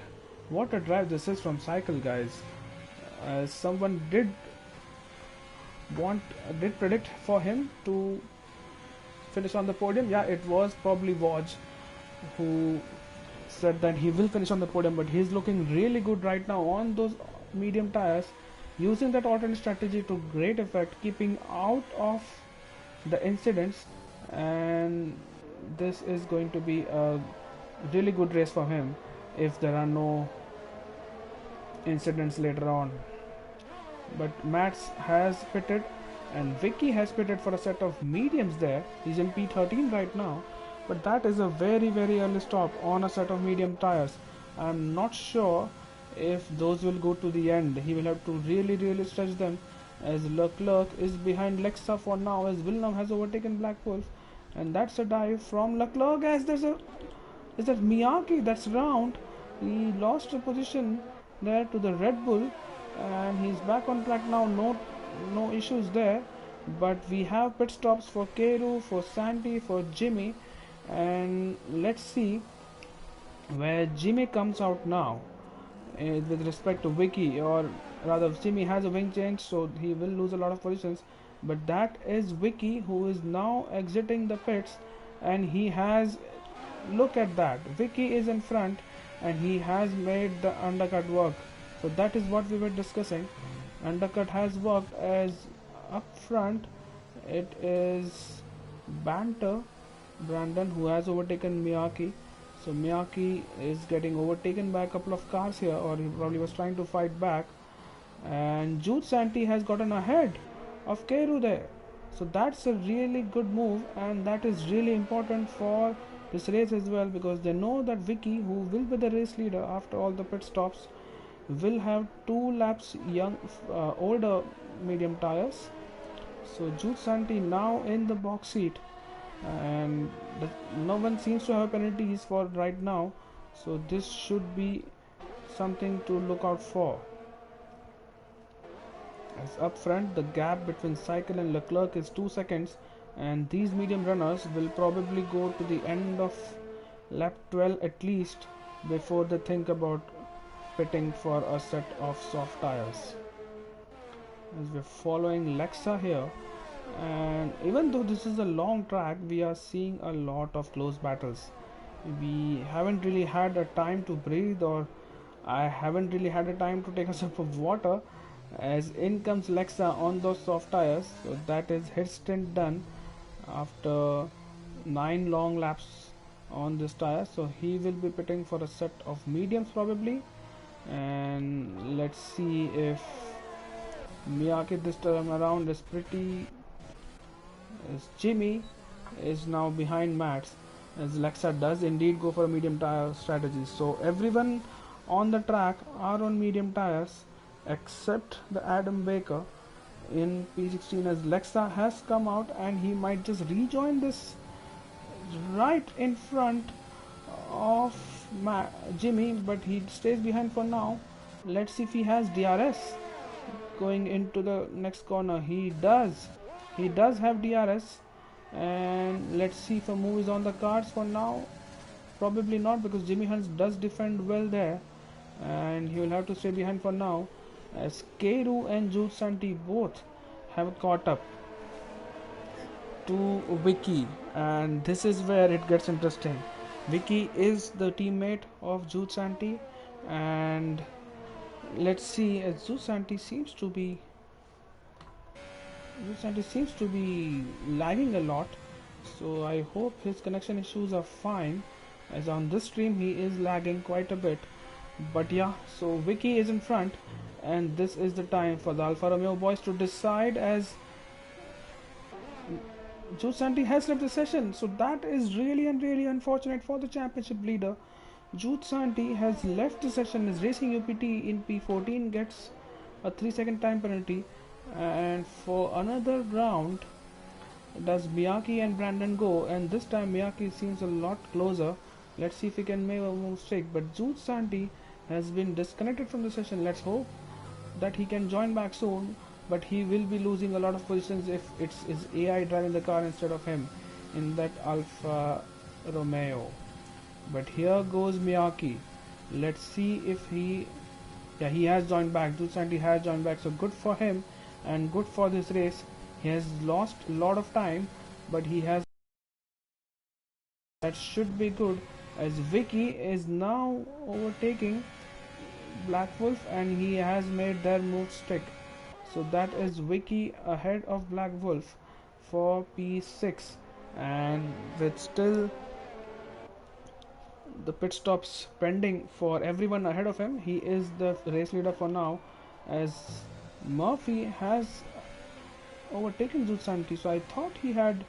what a drive this is from Cycle, guys. Someone did predict for him to finish on the podium. Yeah, it was probably Woj who said that he will finish on the podium, but he's looking really good right now on those medium tires, using that alternate strategy to great effect, keeping out of the incidents, and this is going to be a really good race for him if there are no incidents later on. But Mats has pitted and Vicky has pitted for a set of mediums there. He's in P13 right now, but that is a very early stop on a set of medium tires. I'm not sure if those will go to the end. He will have to really stretch them, as Leclerc is behind Lexa for now, as Villeneuve has overtaken Black Wolf, and that's a dive from Leclerc, as there's that Miyake that's round. He lost a position there to the Red Bull, and he's back on track now. No issues there, but we have pit stops for Keru, for Santi, for Jimmy, and let's see where Jimmy comes out now with respect to Vicky, or rather Jimmy has a wing change, so he will lose a lot of positions, but that is Vicky who is now exiting the pits, and he has, look at that, Vicky is in front and he has made the undercut work. So that is what we were discussing. Undercut has worked, as up front it is Brandon who has overtaken Miyake. So Miyake is getting overtaken by a couple of cars here, or he probably was trying to fight back, and Jude Santi has gotten ahead of Keru there. So that's a really good move, and that is really important for this race as well, because they know that Vicky, who will be the race leader after all the pit stops, will have 2 laps older medium tires. So Jude Santi now in the box seat, and no one seems to have penalties for right now, so this should be something to look out for. As up front, the gap between Cycle and Leclerc is 2 seconds, and these medium runners will probably go to the end of lap 12 at least before they think about pitting for a set of soft tires. As we're following Lexa here, and even though this is a long track, we are seeing a lot of close battles. We haven't really had a time to breathe, or I haven't really had a time to take a sip of water, as in comes Lexa on those soft tires. So that is his stint done after 9 long laps on this tire, so he will be pitting for a set of mediums probably, and let's see if Miyake this time around is pretty, as Jimmy is now behind Mats, as Lexa does indeed go for a medium tire strategy. So everyone on the track are on medium tires except the Adam Baker in P16, as Lexa has come out and he might just rejoin this right in front of Jimmy, but he stays behind for now. Let's see if he has DRS going into the next corner. He does have DRS, and let's see if a move is on the cards for now. Probably not, because Jimmy Hunt does defend well there, and he will have to stay behind for now, as Keru and Jude Santi both have caught up to Vicky, and this is where it gets interesting. Vicky is the teammate of Jude Santi, and let's see, as Jude Santi seems to be lagging a lot, so I hope his connection issues are fine, as on this stream he is lagging quite a bit. But yeah, so Vicky is in front, and this is the time for the Alfa Romeo boys to decide, as Joe Santi has left the session, so that is really and really unfortunate for the championship leader. Jude Santi has left the session. His racing UPT in P14 gets a 3-second time penalty, and for another round does Miyake and Brandon go, and this time Miyake seems a lot closer. Let's see if he can make a mistake, but Jude Santi has been disconnected from the session. Let's hope that he can join back soon, but he will be losing a lot of positions if it's his AI driving the car instead of him in that Alfa Romeo. But here goes Miyake. Let's see if he has joined back. Jude Santi has joined back, so good for him and good for this race. He has lost a lot of time, but he has, that should be good, as Vicky is now overtaking Black Wolf and he has made their move stick. So that is Vicky ahead of Black Wolf for P6, and with still the pit stops pending for everyone ahead of him, he is the race leader for now, as Murphy has overtaken Jude Santi. So I thought he had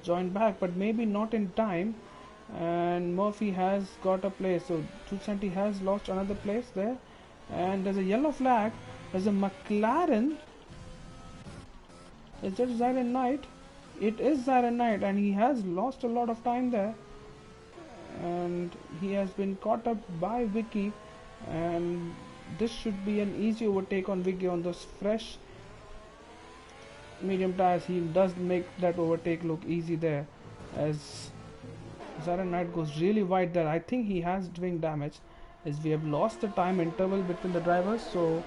joined back, but maybe not in time, and Murphy has got a place. So Jude Santi has lost another place there, and there's a yellow flag. There's a McLaren. Is that Zyron Knight? It is Zyron Knight, and he has lost a lot of time there, and he has been caught up by Vicky, and this should be an easy overtake on Vicky on those fresh medium tires. He does make that overtake look easy there, as Zyron Knight goes really wide there. I think he has doing damage, as we have lost the time interval between the drivers, so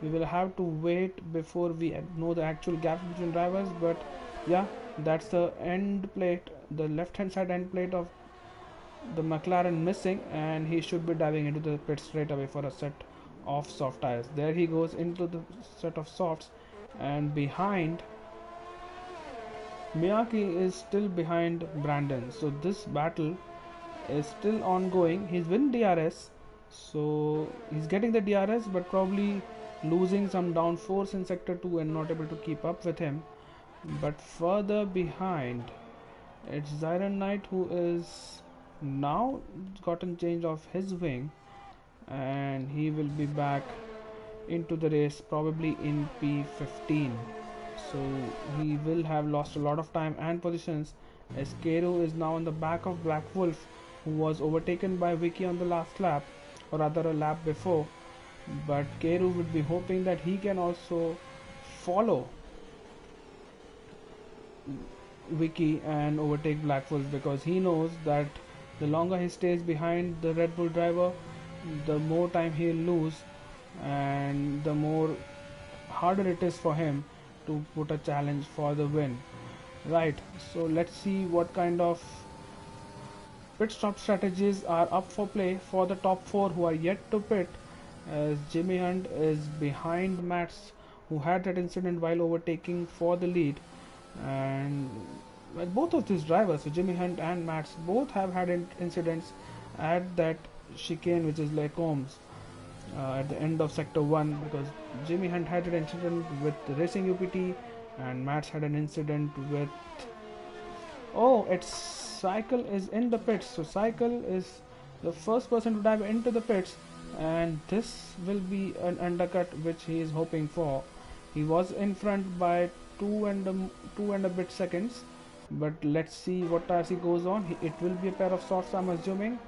we will have to wait before we know the actual gap between drivers. But yeah, that's the end plate, the left hand side end plate of the McLaren missing, and he should be diving into the pit straight away for a set of soft tires. There he goes into the set of softs, and behind Miyake is still behind Brandon, so this battle is still ongoing. He's winning DRS, so he's getting the DRS, but probably losing some downforce in sector 2 and not able to keep up with him. But further behind, it's Zyron Knight who is now gotten change of his wing, and he will be back into the race probably in P15. So he will have lost a lot of time and positions, as Kero is now on the back of Black Wolf, who was overtaken by Vicky on the last lap, or rather a lap before. But Kero would be hoping that he can also follow Vicky and overtake Black Wolf, because he knows that the longer he stays behind the Red Bull driver, the more time he'll lose, and the more harder it is for him to put a challenge for the win. Right, so let's see what kind of pit stop strategies are up for play for the top 4 who are yet to pit, as Jimmy Hunt is behind Mats, who had that incident while overtaking for the lead. And both of these drivers, so Jimmy Hunt and Mats, both have had incidents at that chicane, which is Les Combes, at the end of sector 1, because Jimmy Hunt had an incident with the racing UPT and Mats had an incident with, oh, it's Cycle is in the pits. So Cycle is the first person to dive into the pits, and this will be an undercut which he is hoping for. He was in front by two and a bit seconds, but let's see what tires he goes on. It will be a pair of softs, I'm assuming.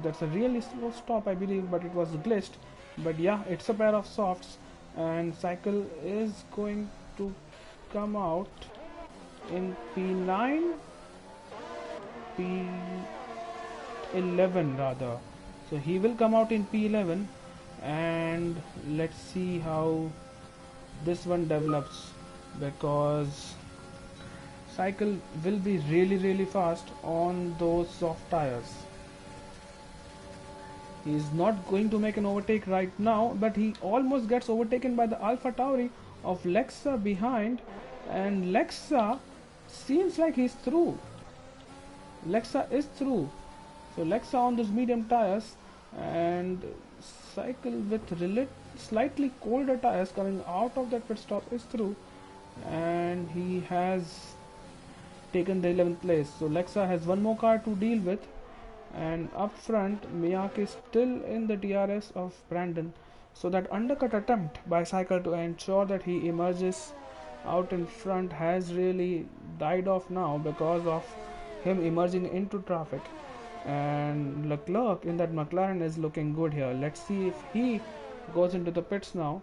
That's a really slow stop, I believe, but it was glitched. But yeah, it's a pair of softs, and Cycle is going to come out in P9, P11 rather. So he will come out in P11, and let's see how this one develops, because Cycle will be really fast on those soft tires. He is not going to make an overtake right now, but he almost gets overtaken by the Alpha Tauri of Lexa behind, and Lexa seems like he's through. Lexa is through. So Lexa on those medium tires, and Cycle with slightly colder tires coming out of that pit stop is through, and he has taken the 11th place. So Lexa has one more car to deal with, and up front Miyake is still in the DRS of Brandon. So that undercut attempt by Cycle to ensure that he emerges out in front has really died off now because of him emerging into traffic. And Leclerc in that McLaren is looking good here. Let's see if he goes into the pits now,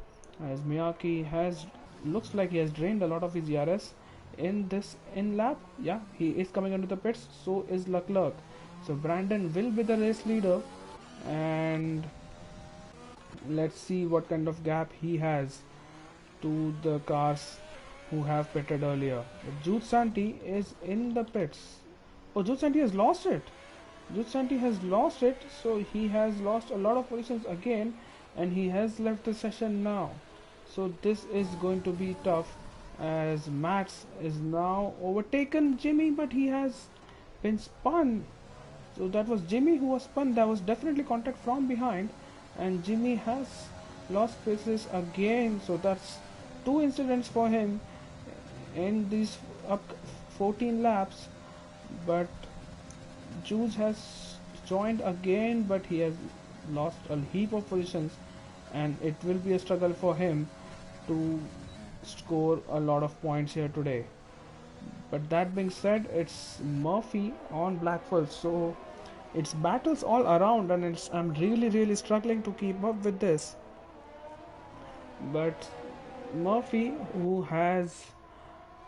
as Miyake has looks like he has drained a lot of his ERS in this in lap. Yeah, he is coming into the pits, so is Leclerc. So Brandon will be the race leader, and let's see what kind of gap he has to the cars who have pitted earlier. Jude Santi is in the pits. Oh, Jude Santi has lost it. Jude Santi has lost it, so he has lost a lot of positions again, and he has left the session now. So this is going to be tough, as Mats is now overtaken Jimmy, but he has been spun. So that was Jimmy who was spun. That was definitely contact from behind, and Jimmy has lost places again. So that's two incidents for him in these up 14 laps. But Jules has joined again, but he has lost a heap of positions, and it will be a struggle for him to score a lot of points here today. But that being said, it's Murphy on Blackwell, so it's battles all around, and I'm really struggling to keep up with this. But Murphy, who has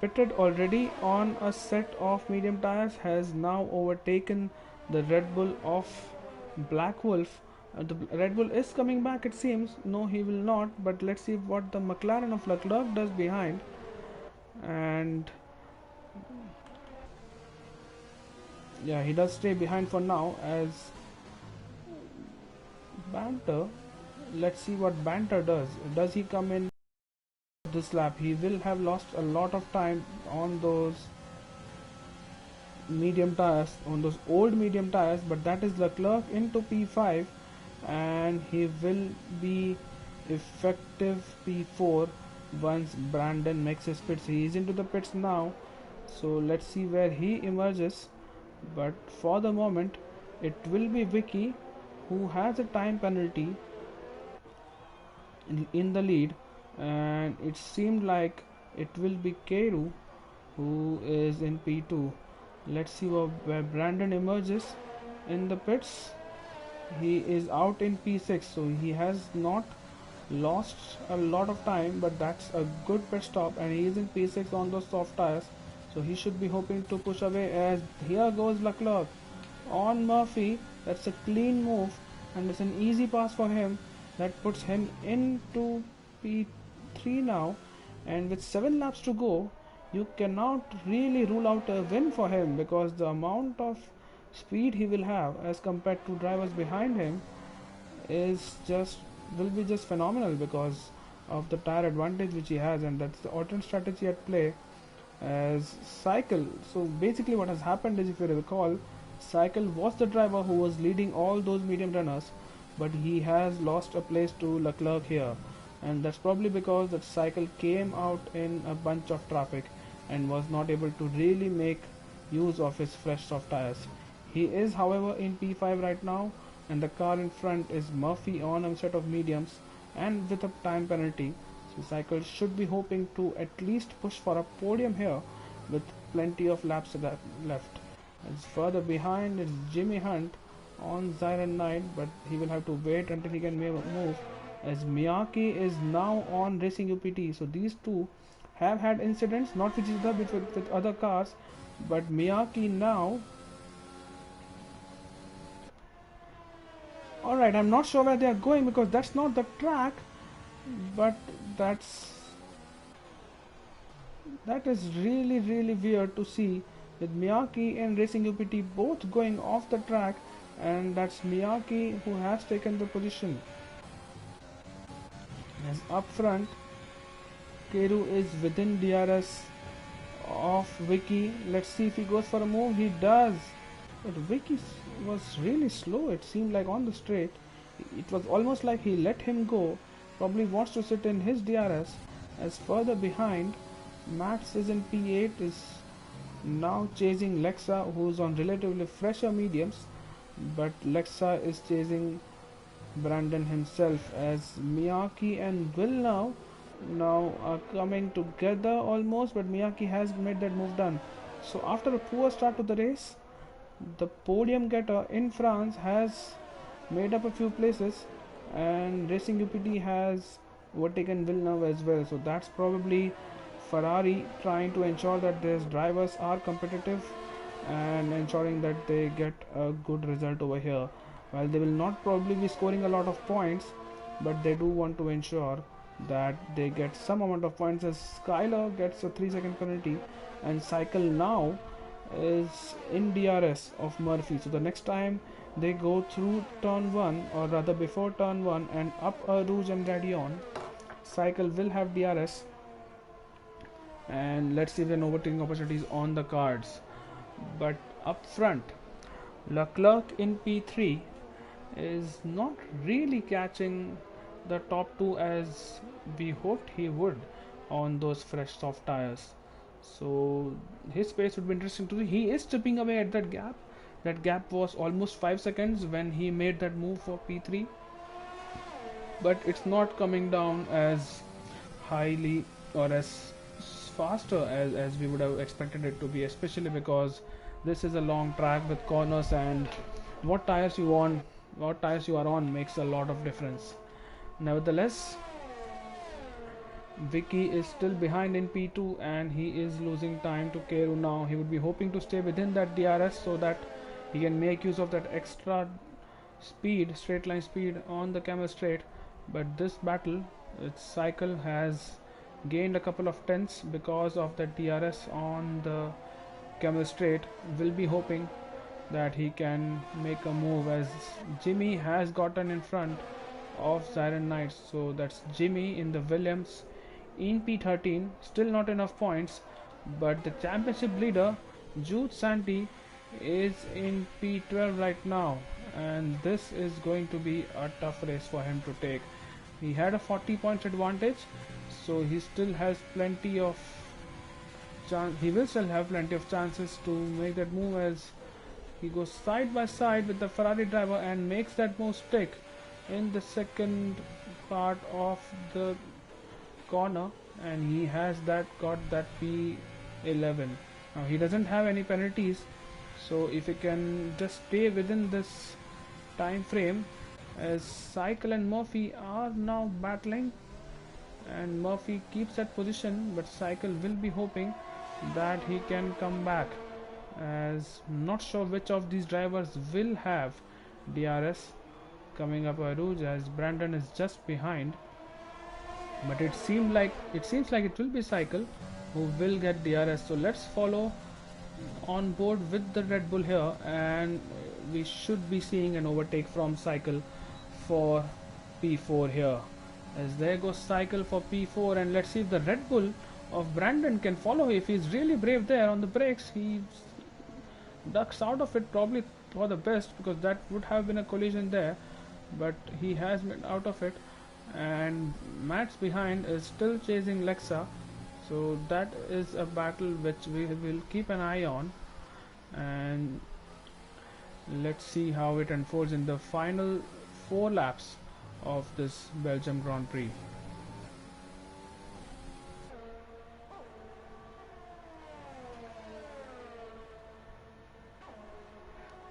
pitted already on a set of medium tires, has now overtaken the Red Bull of Black Wolf. The Red Bull is coming back, it seems. No, he will not, but let's see what the McLaren of Leclerc does behind. And yeah, he does stay behind for now as Banter. Let's see what Banter does. Does he come in this lap? He will have lost a lot of time on those medium tires, on those old medium tires, but that is Leclerc into P5, and he will be effective P4 once Brandon makes his pits. He is into the pits now, so let's see where he emerges. But for the moment it will be Vicky who has a time penalty in the lead, and it seemed like it will be Keiru who is in P2. Let's see where Brandon emerges in the pits. He is out in P6, so he has not lost a lot of time, but that's a good pit stop, and he is in P6 on those soft tires, so he should be hoping to push away. As here goes Leclerc on Murphy. That's a clean move, and it's an easy pass for him that puts him into P3 now, and with 7 laps to go, you cannot really rule out a win for him, because the amount of speed he will have as compared to drivers behind him will be just phenomenal because of the tire advantage which he has, and that's the alternate strategy at play as Cycle. So basically what has happened is, if you recall, Cycle was the driver who was leading all those medium runners, but he has lost a place to Leclerc here, and that's probably because that Cycle came out in a bunch of traffic and was not able to really make use of his fresh soft tires. He is however in P5 right now, and the car in front is Murphy on a set of mediums and with a time penalty, so Cycle should be hoping to at least push for a podium here with plenty of laps left. As further behind is Jimmy Hunt on Zyron 9, but he will have to wait until he can move, as Miyake is now on Racing UPT. So these two have had incidents, not with each other but with other cars, but Miyake now. Alright, I'm not sure where they are going because that's not the track, but that's That is really weird to see, with Miyake and Racing UPT both going off the track, and that's Miyake who has taken the position. As up front, Keru is within DRS of Vicky. Let's see if he goes for a move. He does. But Vicky was really slow. It seemed like on the straight. It was almost like he let him go. Probably wants to sit in his DRS. As further behind, Max is in P8, is now chasing Lexa, who's on relatively fresher mediums. But Lexa is chasing Brandon himself, as Miyake and Will now are coming together almost, but Miyake has made that move done. So after a poor start to the race, the podium getter in France has made up a few places, and Racing UPT has overtaken Villeneuve as well. So that's probably Ferrari trying to ensure that their drivers are competitive and ensuring that they get a good result over here. While they will not probably be scoring a lot of points, but they do want to ensure that they get some amount of points, as Skyler gets a 3-second penalty and Cycle now is in DRS of Murphy. So the next time they go through turn 1, or rather before turn 1 and up a Rouge and Radion, Cycle will have DRS, and let's see if there are overtaking opportunities on the cards. But up front, Leclerc in P3 is not really catching the top two as we hoped he would on those fresh soft tires. So his pace would be interesting to see. He is chipping away at that gap. That gap was almost 5 seconds when he made that move for P3, but it's not coming down as highly or as faster as we would have expected it to be, especially because this is a long track with corners, and what tires you are on makes a lot of difference. Nevertheless, Vicky is still behind in P2 and he is losing time to Keru now. He would be hoping to stay within that DRS so that he can make use of that extra speed, straight line speed on the camel straight. But this battle, its Cycle has gained a couple of tenths because of the DRS on the camel straight. Will be hoping that he can make a move, as Jimmy has gotten in front of Siren Knights. So that's Jimmy in the Williams in P13. Still not enough points, but the championship leader Jude Santi is in P12 right now, and this is going to be a tough race for him to take. He had a 40 points advantage, so he still has plenty of he will still have plenty of chances to make that move, as he goes side by side with the Ferrari driver and makes that move stick in the second part of the corner, and he has got that P11. Now he doesn't have any penalties, so if he can just stay within this time frame, as Cycle and Murphy are now battling, and Murphy keeps that position, but Cycle will be hoping that he can come back, as not sure which of these drivers will have DRS coming up a Rouge, as Brandon is just behind, but it seems like it will be Cycle who will get DRS. So let's follow on board with the Red Bull here, and we should be seeing an overtake from Cycle for P4 here, as there goes Cycle for P4, and let's see if the Red Bull of Brandon can follow. If he's really brave there on the brakes, he ducks out of it, probably for the best, because that would have been a collision there, but he has been out of it. And Matt's behind is still chasing Lexa, so that is a battle which we will keep an eye on, and let's see how it unfolds in the final 4 laps of this Belgium Grand Prix.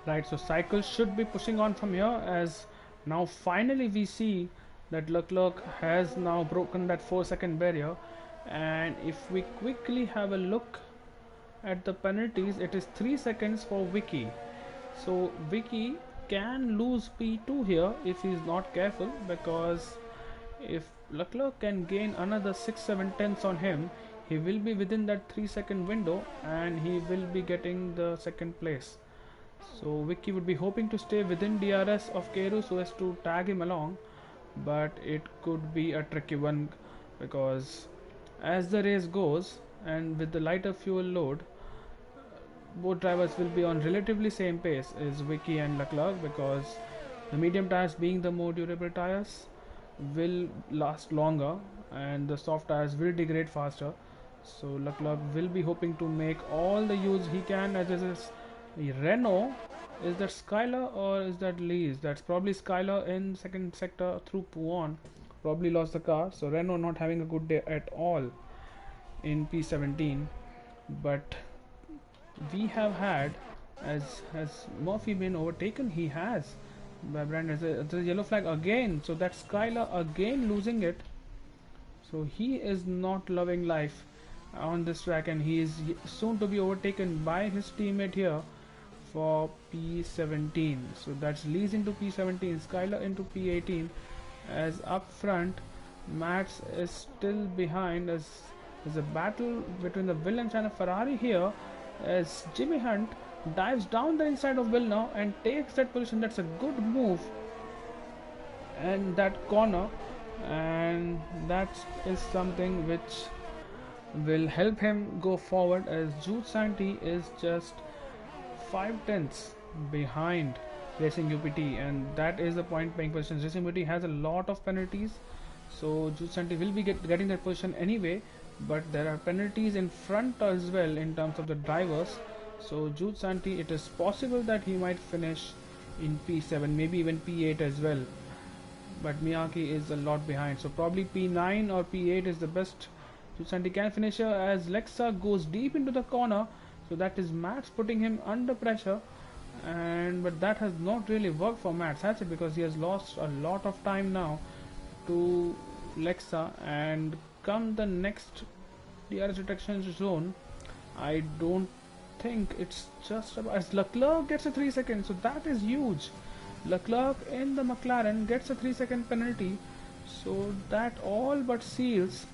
Right, so Cycle should be pushing on from here, as now finally we see that Leclerc has now broken that 4-second barrier. And if we quickly have a look at the penalties, it is 3 seconds for Vicky. So Vicky can lose P2 here if he is not careful, because if Leclerc can gain another 6-7 tenths on him, he will be within that 3-second window and he will be getting the second place. So Vicky would be hoping to stay within DRS of Keru so as to tag him along, but it could be a tricky one because as the race goes and with the lighter fuel load, both drivers will be on relatively same pace as Vicky and Leclerc, because the medium tires, being the more durable tires, will last longer and the soft tires will degrade faster. So Leclerc will be hoping to make all the use he can. As this is Renault. Is that Skylar or is that Lees? That's probably Skylar in second sector through Puan. Probably lost the car. So Renault not having a good day at all in P17. But we have had, has Murphy been overtaken? He has by Brandon. There's a yellow flag again. So that's Skylar again losing it. So he is not loving life on this track, and he is soon to be overtaken by his teammate here for P17. So that's Lees into P17, Skylar into P18. As up front, Max is still behind, as there's a battle between the Williams and a Ferrari here, as Jimmy Hunt dives down the inside of Villeneuve and takes that position. That's a good move and that corner, and that is something which will help him go forward, as Jude Santi is just 5/10 behind Racing UPT, and that is the point paying position. Racing UPT has a lot of penalties, so Jude Santi will be getting that position anyway, but there are penalties in front as well in terms of the drivers. So Jude Santi, it is possible that he might finish in P7, maybe even P8 as well, but Miyake is a lot behind, so probably P9 or P8 is the best Jude Santi can finish here, as Lexa goes deep into the corner. So that is Max putting him under pressure, and but that has not really worked for Max, has it? Because he has lost a lot of time now to Lexa, and come the next DRS detection zone, I don't think it's just about, as Leclerc gets a 3 seconds, so that is huge. Leclerc in the McLaren gets a 3-second penalty, so that all but seals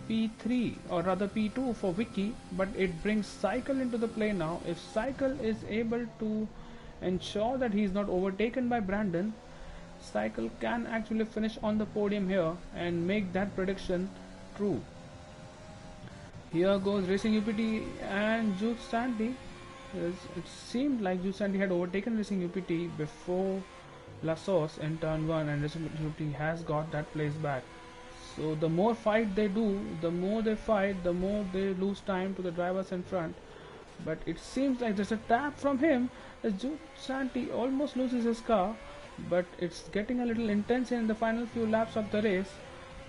P3 or rather P2 for Vicky, but it brings Cycle into the play now. If Cycle is able to ensure that he is not overtaken by Brandon, Cycle can actually finish on the podium here and make that prediction true. Here goes Racing UPT and Jude Santi. It seemed like Jude Santi had overtaken Racing UPT before La Source in turn 1, and Racing UPT has got that place back. So the more fight they do, the more they fight, the more they lose time to the drivers in front. But it seems like there's a tap from him, as Jude Santi almost loses his car, but it's getting a little intense in the final few laps of the race,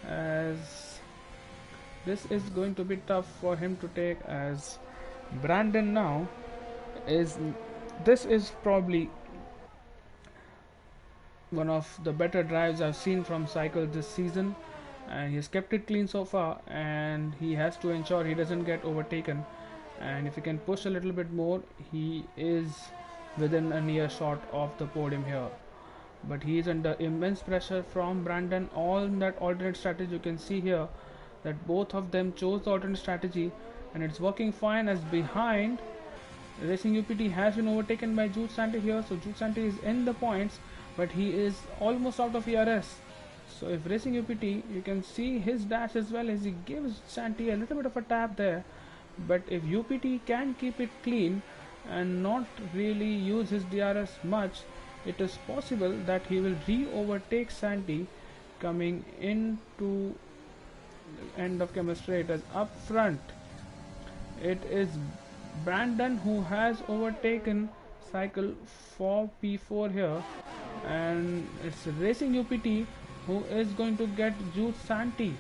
as this is going to be tough for him to take, as Brandon now this is probably one of the better drives I've seen from Cycle this season, and he has kept it clean so far, and he has to ensure he doesn't get overtaken, and if he can push a little bit more, he is within a near shot of the podium here. But he is under immense pressure from Brandon on that alternate strategy. You can see here that both of them chose the alternate strategy, and it's working fine, as behind Racing UPT has been overtaken by Jude Santi here. So Jude Santi is in the points, but he is almost out of ERS. So if Racing UPT, you can see his dash as well, as he gives Santi a little bit of a tap there, but if UPT can keep it clean and not really use his DRS much, it is possible that he will re-overtake Santi coming into the end of Camber Straight. As up front, it is Brandon who has overtaken Cycle for P4 here, and it's Racing UPT who is going to get Jude Santi.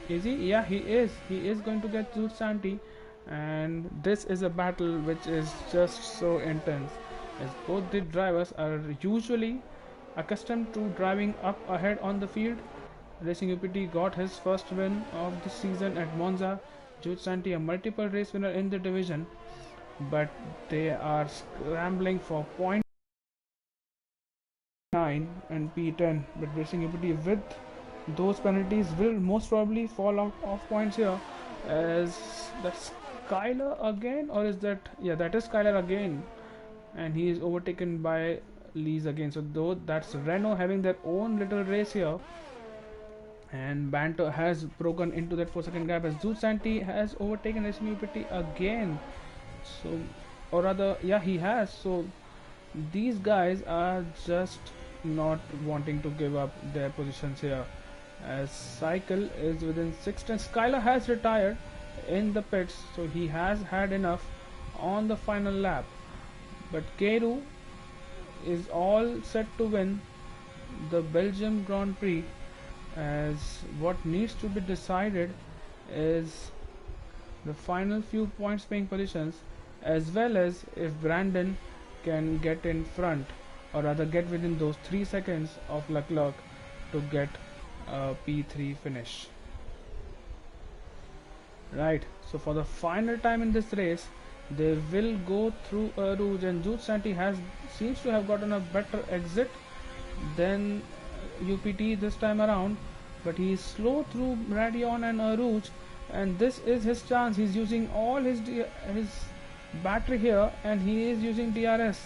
Is he? Yeah, he is. He is going to get Jude Santi, and this is a battle which is just so intense, as both the drivers are usually accustomed to driving up ahead on the field. Racing UPT got his first win of the season at Monza. Jude Santi, a multiple race winner in the division, but they are scrambling for point 9 and P10. But Racing UPT with those penalties will most probably fall out of points here. As that's Skyler again, or is that, yeah, that is Skyler again, and he is overtaken by Lees again. So though that's Renault having their own little race here, and Banter has broken into that 4 second gap as Santi has overtaken Racing UPT again. So, or rather, yeah, he has. So these guys are just not wanting to give up their positions here, as Cycle is within 6 tenths. Skyler has retired in the pits, so he has had enough on the final lap. But Keru is all set to win the Belgium Grand Prix, as what needs to be decided is the final few points paying positions, as well as if Brandon can get in front, or rather get within those 3 seconds of Leclerc to get a P3 finish. Right, so for the final time in this race, they will go through Rouge, and Jude Santi seems to have gotten a better exit than UPT this time around, but he is slow through Radion and Rouge, and this is his chance. He's using all his battery here, and he is using DRS.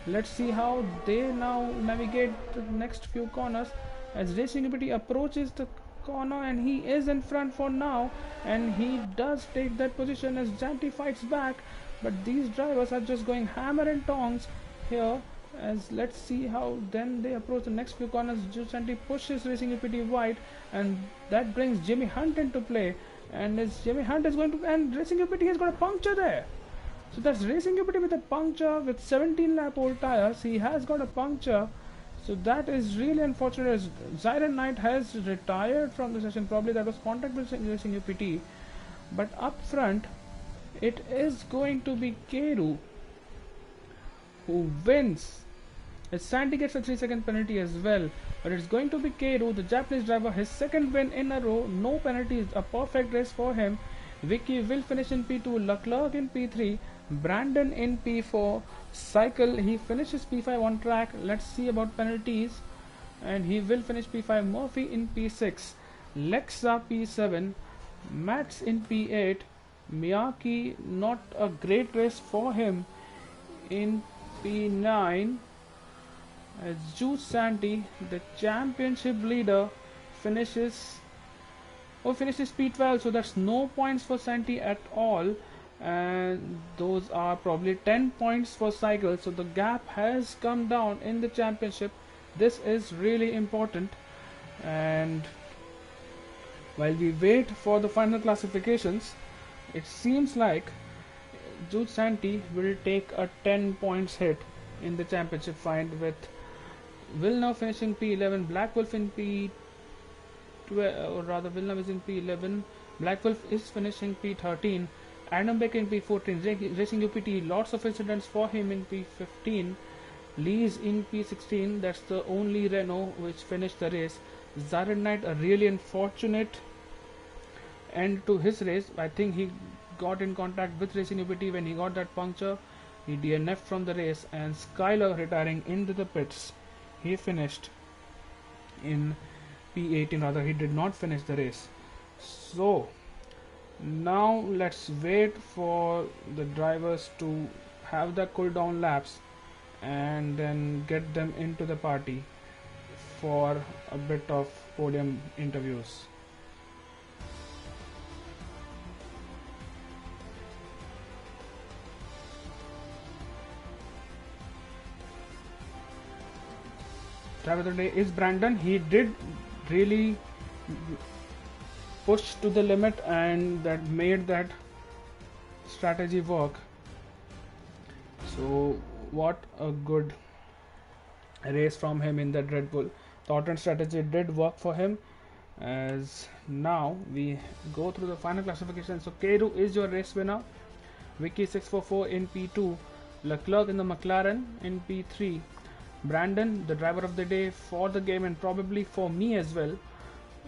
Let's see how they now navigate the next few corners as Racing UPT approaches the corner, and he is in front for now, and he does take that position as Janti fights back, but these drivers are just going hammer and tongs here. As let's see how then they approach the next few corners. Giusanti pushes Racing UPT wide, and that brings Jimmy Hunt into play, and as Jimmy Hunt is going to, and Racing UPT has got a puncture there. So that's Racing UPT with a puncture with 17 lap old tires. He has got a puncture, so that is really unfortunate, as Zyron Knight has retired from the session. Probably that was contact with Racing UPT, but up front it is going to be Keru who wins. As Santi gets a 3-second penalty as well, but it's going to be Keru, the Japanese driver, his second win in a row. No penalties, a perfect race for him. Vicky will finish in P2, Leclerc in P3, Brandon in P4, Cycle, he finishes P5 on track. Let's see about penalties, and he will finish P5. Murphy in P6, Lexa P7, Mats in P8, Miyaki, not a great race for him, in P9. As Jude Santi, the championship leader, finishes P12, so that's no points for Santi at all, and those are probably 10 points for Cycle. So the gap has come down in the championship. This is really important, and while we wait for the final classifications, it seems like Jude Santi will take a 10 points hit in the championship fight, with Villeneuve finishing P11, Black Wolf in P12, or rather Villeneuve is in P11, Black Wolf is finishing P13, Adam Beck in P14, Racing UPT, lots of incidents for him in P15, Lees in P16, that's the only Renault which finished the race. Zyron Knight, a really unfortunate end to his race. I think he got in contact with Racing UPT when he got that puncture. He DNF'd from the race, and Skyler retiring into the pits. He finished in P18, rather he did not finish the race. So now let's wait for the drivers to have the cool down laps and then get them into the party for a bit of podium interviews. Driver of the day is Brandon. He did really push to the limit, and that made that strategy work. So what a good race from him in that Red Bull. The alternate strategy did work for him. As now we go through the final classification. So Keru is your race winner, Vicky 644 in P2, Leclerc in the McLaren in P3, Brandon, the driver of the day for the game and probably for me as well,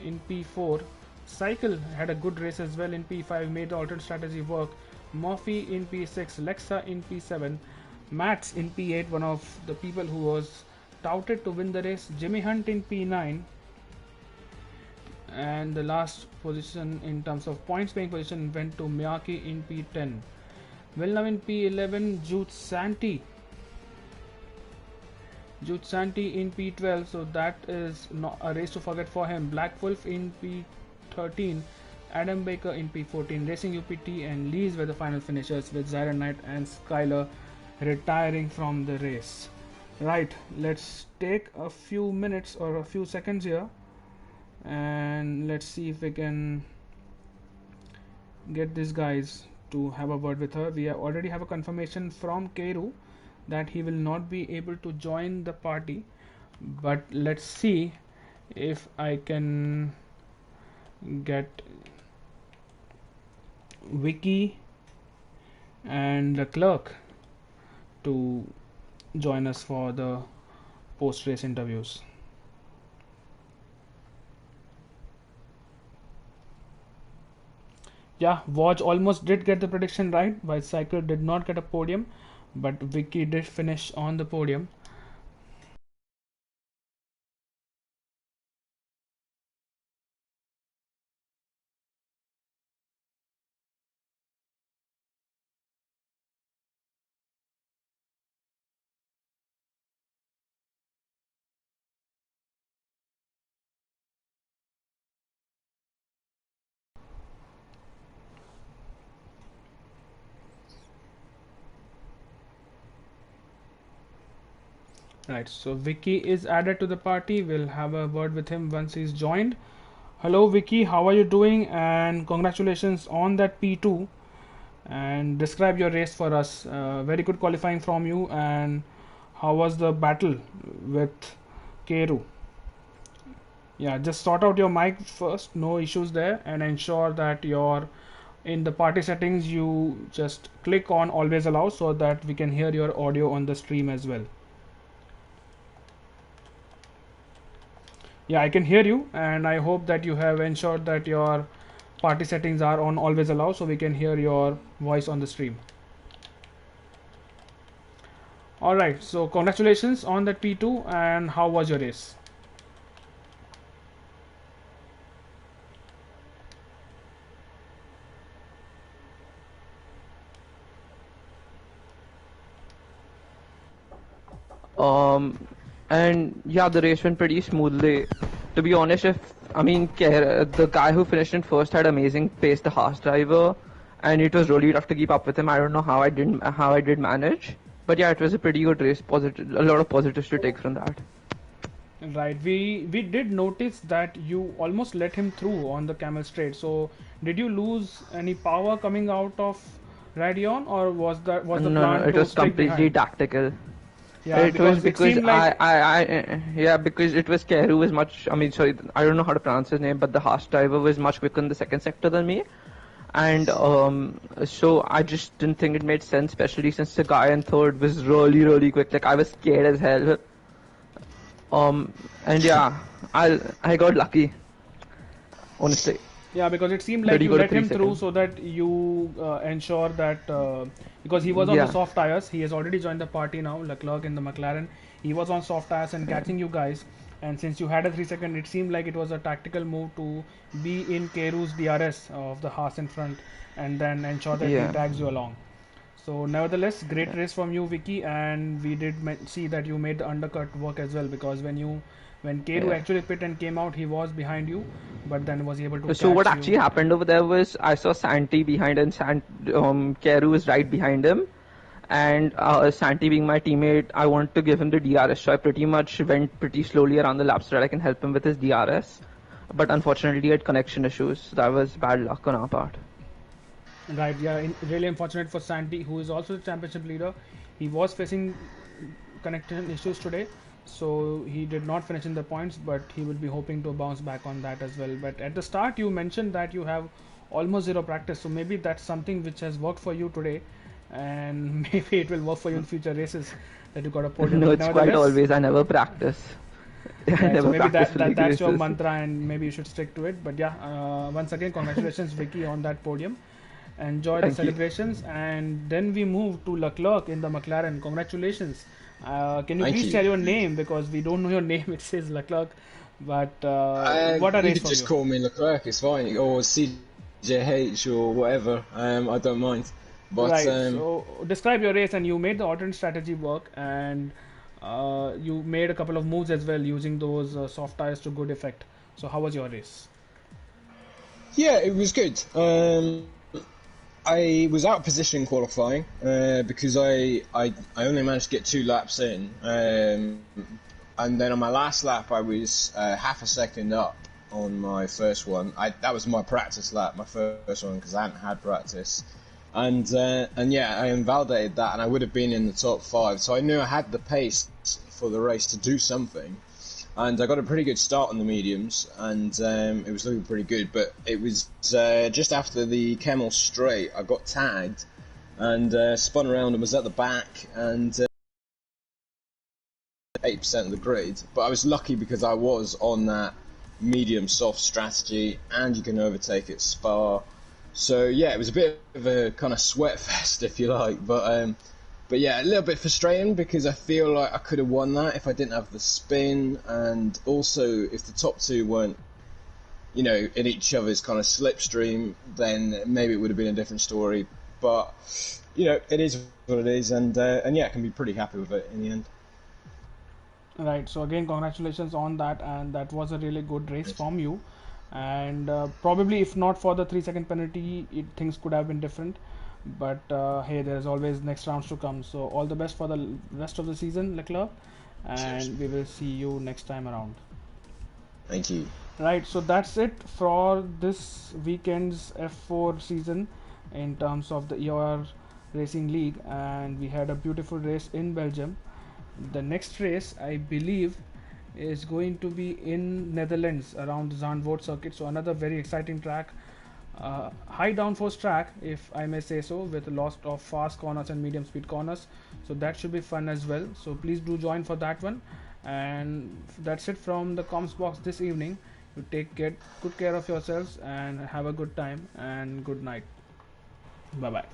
in P4. Cycle had a good race as well in P5, made the alternate strategy work. Murphy in P6, Lexa in P7, Mats in P8, one of the people who was touted to win the race. Jimmy Hunt in P9, and the last position in terms of points paying position went to Miyake in P10. Well, now in P11, Jude Santi in P12, so that is not a race to forget for him. Black Wolf in P13, Adam Baker in P14, Racing UPT and Lees were the final finishers, with Zyron Knight and Skyler retiring from the race. Right, let's take a few minutes or a few seconds here and let's see if we can get these guys to have a word with her. We already have a confirmation from Keiru that he will not be able to join the party, but let's see if I can get Vicky and Leclerc to join us for the post-race interviews. Yeah, Woj almost did get the prediction right. Bicycle did not get a podium, but Vicky did finish on the podium. Right, so Vicky is added to the party. We'll have a word with him once he's joined. Hello Vicky, how are you doing? And congratulations on that P2. And describe your race for us. Very good qualifying from you. And how was the battle with Keiru? Yeah, just sort out your mic first, no issues there, and ensure that you're in the party settings. You just click on always allow so that we can hear your audio on the stream as well. Yeah, I can hear you, and I hope that you have ensured that your party settings are on always allow so we can hear your voice on the stream. Alright, so congratulations on that P2, and how was your race? And yeah, the race went pretty smoothly. To be honest, the guy who finished in first had amazing pace, the Haas driver, and it was really tough to keep up with him. I don't know how I did manage, but yeah, it was a pretty good race. A lot of positives to take from that. Right, we did notice that you almost let him through on the camel straight. So did you lose any power coming out of Radion, or was the plan No, it to was stick completely behind? tactical. Yeah, It was it because seemed like because it was Keru was much. I don't know how to pronounce his name, but the Haas driver was much quicker in the second sector than me, and so I just didn't think it made sense, especially since the guy in third was really quick. Like I was scared as hell. And yeah, I got lucky, honestly. yeah, because it seemed like Pretty you good let at 3 him through seconds. so that you ensure that because he was on the Yeah. soft tires, he has already joined the party now. Leclerc in the McLaren, he was on soft tires and catching you guys. And since you had a 3 second, it seemed like it was a tactical move to be in Keiru's DRS of the Haas in front, and then ensure that he Yeah. tags you along. So nevertheless, great race from you, Vicky, and we did see that you made the undercut work as well, because when Keiru Yeah. actually pit and came out, he was behind you, but then was able to So what catch actually you. happened over there was I saw Santi behind and Keru was right behind him. And Santi being my teammate, I want to give him the DRS. So I pretty much went pretty slowly around the lap so that I can help him with his DRS. But unfortunately, he had connection issues. So that was bad luck on our part. Right, yeah, really unfortunate for Santi, who is also the championship leader. He was facing connection issues today, so he did not finish in the points, but he will be hoping to bounce back on that as well. But at the start, you mentioned that you have almost zero practice, so maybe that's something which has worked for you today, and maybe it will work for you in future races that you got a podium. No, But it's quite nevertheless, always. I never practice. I right, so never maybe practice for league that's your races. mantra, and maybe you should stick to it. But yeah, once again, congratulations, Vicky, on that podium. Enjoy the Thank you. celebrations, and then we move to Leclerc in the McLaren. Congratulations. Can you Thank please you. share your name, because we don't know your name? It says Leclerc, But what a You race could from just you. call me Leclerc, it's fine, or CJH or whatever. I don't mind. But Right. So describe your race, and you made the alternate strategy work, and you made a couple of moves as well using those soft tires to good effect. So how was your race? yeah, it was good. I was out of position qualifying because I only managed to get 2 laps in, and then on my last lap I was half a second up on my first one. That was my practice lap, my first one, because I hadn't had practice, and yeah, I invalidated that, and I would have been in the top 5. So I knew I had the pace for the race to do something. And I got a pretty good start on the mediums, and it was looking pretty good. But it was just after the Kemmel straight, I got tagged and spun around and was at the back and 8% of the grid. But I was lucky because I was on that medium soft strategy, and you can overtake at Spa. So yeah, it was a bit of a kind of sweat fest, if you like. But yeah, a little bit frustrating because I feel like I could have won that if I didn't have the spin, and also if the top 2 weren't, in each other's kind of slipstream, then maybe it would have been a different story. But it is what it is, and yeah, I can be pretty happy with it in the end. Right. So again, congratulations on that, and that was a really good race Thanks. from you. And probably, if not for the 3-second penalty, things could have been different. But hey, there's always next rounds to come. So all the best for the rest of the season, Leclerc, Cheers. and we will see you next time around. Thank you. Right. So that's it for this weekend's F4 season in terms of the EOR Racing League, and we had a beautiful race in Belgium. The next race, I believe, is going to be in Netherlands around the Zandvoort circuit. So another very exciting track, high downforce track, if I may say so, with a lot of fast corners and medium speed corners. So that should be fun as well. So please do join for that one. And that's it from the comms box this evening. You get good care of yourselves and have a good time and good night. Bye bye.